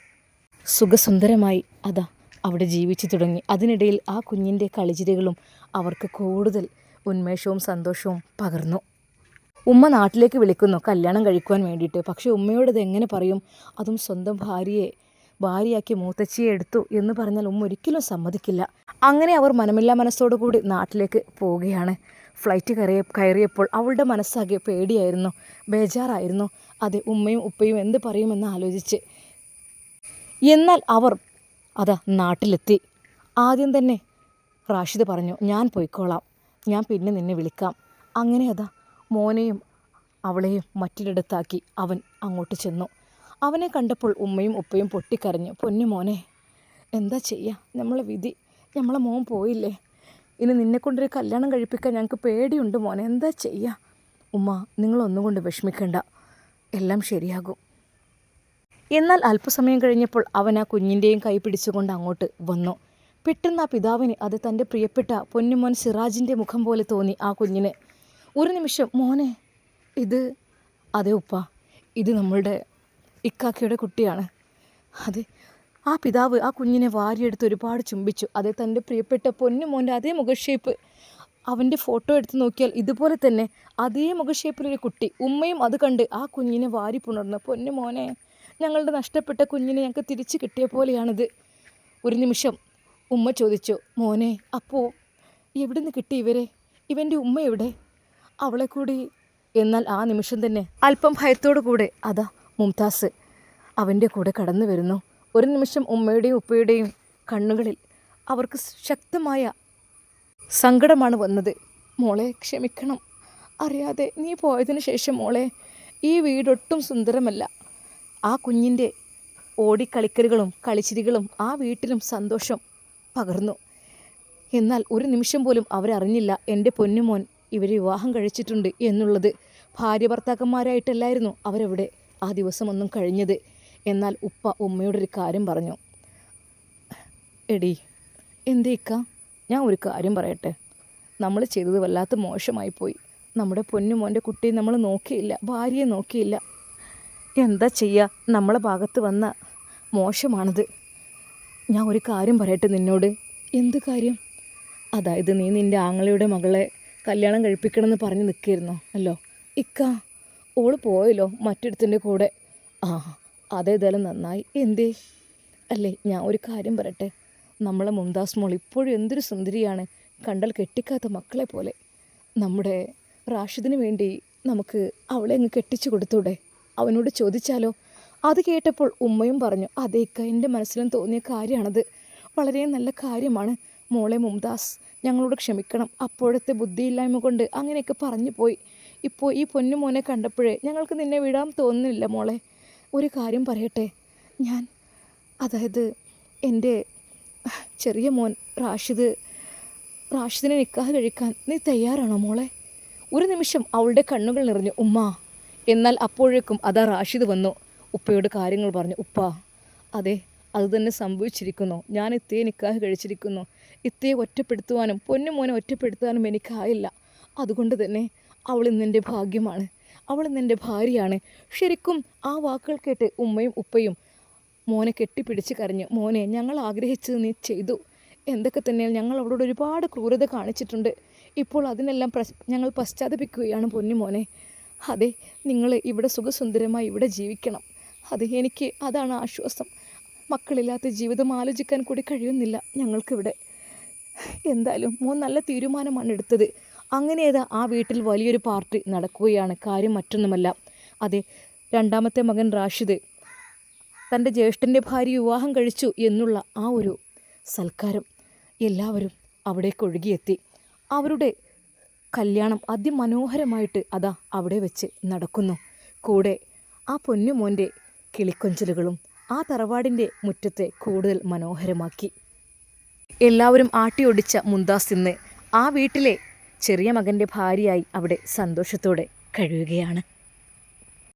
സുഖസുന്ദരമായി അതാ അവിടെ ജീവിച്ചു തുടങ്ങി. അതിനിടയിൽ ആ കുഞ്ഞിൻ്റെ കളിചിരികളും അവർക്ക് കൂടുതൽ ഉന്മേഷവും സന്തോഷവും പകർന്നു. ഉമ്മ നാട്ടിലേക്ക് വിളിക്കുന്നു കല്യാണം കഴിക്കുവാൻ വേണ്ടിയിട്ട്. പക്ഷേ ഉമ്മയോട് ഇത് എങ്ങനെ പറയും? അതും സ്വന്തം ഭാര്യയാക്കി മൂത്തച്ചിയെ എടുത്തു എന്ന് പറഞ്ഞാൽ ഉമ്മ ഒരിക്കലും സമ്മതിക്കില്ല. അങ്ങനെ അവർ മനമില്ലാ മനസ്സോടു കൂടി നാട്ടിലേക്ക് പോവുകയാണ്. ഫ്ലൈറ്റ് കയറിയപ്പോൾ അവളുടെ മനസ്സാകെ പേടിയായിരുന്നു, ബേജാറായിരുന്നു. അതെ, ഉമ്മയും ഉപ്പയും എന്ത് പറയുമെന്ന് ആലോചിച്ച്. എന്നാൽ അവർ അതാ നാട്ടിലെത്തി. ആദ്യം തന്നെ റാഷിദ് പറഞ്ഞു, ഞാൻ പോയിക്കോളാം, ഞാൻ പിന്നെ നിന്നെ വിളിക്കാം. അങ്ങനെ അതാ മോനെയും അവളെയും മറ്റൊരിടത്താക്കി അവൻ അങ്ങോട്ട് ചെന്നു. അവനെ കണ്ടപ്പോൾ ഉമ്മയും ഉപ്പയും പൊട്ടിക്കരഞ്ഞു. പൊന്നു മോനെ, എന്താ ചെയ്യുക, നമ്മളെ വിധി, നമ്മളെ മോൻ പോയില്ലേ. ഇനി നിന്നെക്കൊണ്ടൊരു കല്യാണം കഴിപ്പിക്കാൻ ഞങ്ങൾക്ക് പേടിയുണ്ട് മോനെ, എന്താ ചെയ്യുക. ഉമ്മ, നിങ്ങളൊന്നുകൊണ്ട് വിഷമിക്കണ്ട, എല്ലാം ശരിയാകും. എന്നാൽ അല്പസമയം കഴിഞ്ഞപ്പോൾ അവൻ ആ കുഞ്ഞിൻ്റെയും കൈ പിടിച്ചുകൊണ്ട് അങ്ങോട്ട് വന്നു. പെട്ടെന്ന് ആ പിതാവിന് അത് തൻ്റെ പ്രിയപ്പെട്ട പൊന്നുമോൻ സിറാജിൻ്റെ മുഖം പോലെ തോന്നി ആ കുഞ്ഞിന്. ഒരു നിമിഷം, മോനെ ഇത്... അതെ ഉപ്പ, ഇത് നമ്മളുടെ ഇക്കാക്കയുടെ കുട്ടിയാണ്. അതെ, ആ പിതാവ് ആ കുഞ്ഞിനെ വാരിയെടുത്ത് ഒരുപാട് ചുംബിച്ചു. അതേ, തൻ്റെ പ്രിയപ്പെട്ട പൊന്നുമോൻ്റെ അതേ മുഖഷേപ്പ്. അവൻ്റെ ഫോട്ടോ എടുത്ത് നോക്കിയാൽ ഇതുപോലെ തന്നെ അതേ മുഖഷേപ്പിലൊരു കുട്ടി. ഉമ്മയും അത് കണ്ട് ആ കുഞ്ഞിനെ വാരി പുണർന്നു. പൊന്നുമോനെ, ഞങ്ങളുടെ നഷ്ടപ്പെട്ട കുഞ്ഞിനെ ഞങ്ങൾക്ക് തിരിച്ചു കിട്ടിയ പോലെയാണിത്. ഒരു നിമിഷം ഉമ്മ ചോദിച്ചു, മോനെ, അപ്പോൾ എവിടെ നിന്ന് കിട്ടി ഇവരെ? ഇവൻ്റെ ഉമ്മ എവിടെ? അവളെ കൂടി... എന്നാൽ ആ നിമിഷം തന്നെ അല്പം ഭയത്തോടു കൂടെ അതാ മുംതാസ് അവൻ്റെ കൂടെ കടന്നു വരുന്നു. ഒരു നിമിഷം ഉമ്മയുടെയും ഉപ്പയുടെയും കണ്ണുകളിൽ അവർക്ക് ശക്തമായ സങ്കടമാണ് വന്നത്. മോളെ ക്ഷമിക്കണം, അറിയാതെ നീ പോയതിനു ശേഷം മോളെ, ഈ വീടൊട്ടും സുന്ദരമല്ല. ആ കുഞ്ഞിൻ്റെ ഓടിക്കളിക്കലുകളും കളിച്ചിരികളും ആ വീട്ടിലും സന്തോഷം പകർന്നു. എന്നാൽ ഒരു നിമിഷം പോലും അവരറിഞ്ഞില്ല എൻ്റെ പൊന്നുമോൻ ഇവർ വിവാഹം കഴിച്ചിട്ടുണ്ട് എന്നുള്ളത്. ഭാര്യ ഭർത്താക്കന്മാരായിട്ടല്ലായിരുന്നു അവരവിടെ ആ ദിവസമൊന്നും കഴിഞ്ഞത്. എന്നാൽ ഉപ്പ ഉമ്മയോടൊരു കാര്യം പറഞ്ഞു. എടി, എന്തേക്ക, ഞാൻ ഒരു കാര്യം പറയട്ടെ, നമ്മൾ ചെയ്തത് വല്ലാത്ത മോശമായിപ്പോയി. നമ്മുടെ പൊന്നുമോൻ്റെ കുട്ടിയെ നമ്മൾ നോക്കിയില്ല, ഭാര്യയെ നോക്കിയില്ല. എന്താ ചെയ്യുക, നമ്മളെ ഭാഗത്ത് വന്ന മോശമാണത്. ഞാൻ ഒരു കാര്യം പറയട്ടെ നിന്നോട്. എന്ത് കാര്യം? അതായത് നീ നിൻ്റെ ആങ്ങളയുടെ മകളെ കല്യാണം കഴിപ്പിക്കണമെന്ന് പറഞ്ഞ് നിൽക്കുകയായിരുന്നോ അല്ലോ. ഇക്ക, ഓള് പോയല്ലോ മറ്റൊരുത്തിൻ്റെ കൂടെ. ആ, അതേതായാലും നന്നായി. എന്തേ? അല്ലേ, ഞാൻ ഒരു കാര്യം പറയട്ടെ, നമ്മളെ മുംതാസ് മോൾ ഇപ്പോഴും എന്തൊരു സുന്ദരിയാണ്. കണ്ടാൽ കെട്ടിക്കാത്ത മക്കളെ പോലെ. നമ്മുടെ റാഷിദിന് വേണ്ടി നമുക്ക് അവളെ അങ്ങ് കെട്ടിച്ചു കൊടുത്തൂടെ? അവനോട് ചോദിച്ചാലോ? അത് കേട്ടപ്പോൾ ഉമ്മയും പറഞ്ഞു, അതേക്ക, എൻ്റെ മനസ്സിലും തോന്നിയ കാര്യമാണത്. വളരെ നല്ല കാര്യമാണ് മോളെ മുംതാസ്, ഞങ്ങളോട് ക്ഷമിക്കണം. അപ്പോഴത്തെ ബുദ്ധിയില്ലായ്മ കൊണ്ട് അങ്ങനെയൊക്കെ പറഞ്ഞു പോയി. ഇപ്പോൾ ഈ പൊന്നു മോനെ കണ്ടപ്പോഴേ ഞങ്ങൾക്ക് നിന്നെ വിടാൻ തോന്നുന്നില്ല മോളെ. ഒരു കാര്യം പറയട്ടെ, അതായത് എൻ്റെ ചെറിയ മോൻ റാഷിദിനെ നിക്കാഹ് കഴിക്കാൻ നീ തയ്യാറാണോ മോളെ? ഒരു നിമിഷം അവളുടെ കണ്ണുകൾ നിറഞ്ഞു. ഉമ്മ. എന്നാൽ അപ്പോഴേക്കും അതാ റാഷിദ് വന്നു. ഉപ്പയോട് കാര്യങ്ങൾ പറഞ്ഞു. ഉപ്പ, അതെ, അതുതന്നെ സംഭവിച്ചിരിക്കുന്നു. ഞാൻ ഇത്തയെ നിക്കാഹ് കഴിച്ചിരിക്കുന്നു. ഇത്തയെ ഒറ്റപ്പെടുത്തുവാനും പൊന്നുമോനെ ഒറ്റപ്പെടുത്താനും എനിക്കായില്ല. അതുകൊണ്ട് തന്നെ അവൾ ഇന്നെൻ്റെ ഭാഗ്യമാണ്. അവൾ ഇന്നെൻ്റെ ഭാര്യയാണ്. ശരിക്കും ആ വാക്കുകൾ കേട്ട് ഉമ്മയും ഉപ്പയും മോനെ കെട്ടിപ്പിടിച്ച് കരഞ്ഞു. മോനെ, ഞങ്ങൾ ആഗ്രഹിച്ചത് നീ ചെയ്തു. എന്തൊക്കെ തന്നെയാണ് ഞങ്ങൾ അവളോട് ഒരുപാട് ക്രൂരത കാണിച്ചിട്ടുണ്ട്. ഇപ്പോൾ അതിനെല്ലാം ഞങ്ങൾ പശ്ചാത്തപിക്കുകയാണ് പൊന്നുമോനെ. അതെ, നിങ്ങൾ ഇവിടെ സുഖസുന്ദരമായി ഇവിടെ ജീവിക്കണം. അതാണ് ആശ്വാസം. മക്കളില്ലാത്ത ജീവിതം ആലോചിക്കാൻ കൂടി കഴിയുന്നില്ല ഞങ്ങൾക്കിവിടെ. എന്തായാലും മോൻ നല്ല തീരുമാനമാണ് എടുത്തത്. അങ്ങനെയതാ ആ വീട്ടിൽ വലിയൊരു പാർട്ടി നടക്കുകയാണ്. കാര്യം മറ്റൊന്നുമല്ല, അതെ, രണ്ടാമത്തെ മകൻ റാഷിദ് തൻ്റെ ജ്യേഷ്ഠൻ്റെ ഭാര്യ വിവാഹം കഴിച്ചു എന്നുള്ള ആ ഒരു സൽക്കാരം എല്ലാവരും അവിടേക്ക് ഒഴുകിയെത്തി. അവരുടെ കല്യാണം അതിമനോഹരമായിട്ട് അതാ അവിടെ വെച്ച് നടക്കുന്നു. കൂടെ ആ പൊന്നുമോൻ്റെ കിളിക്കൊഞ്ചലുകളും ആ തറവാടിൻ്റെ മുറ്റത്തെ കൂടുതൽ മനോഹരമാക്കി. എല്ലാവരും ആട്ടിയൊടിച്ച മുംതാസ് ഇന്ന് ആ വീട്ടിലെ ചെറിയ മകൻ്റെ ഭാര്യയായി അവിടെ സന്തോഷത്തോടെ കഴിയുകയാണ്.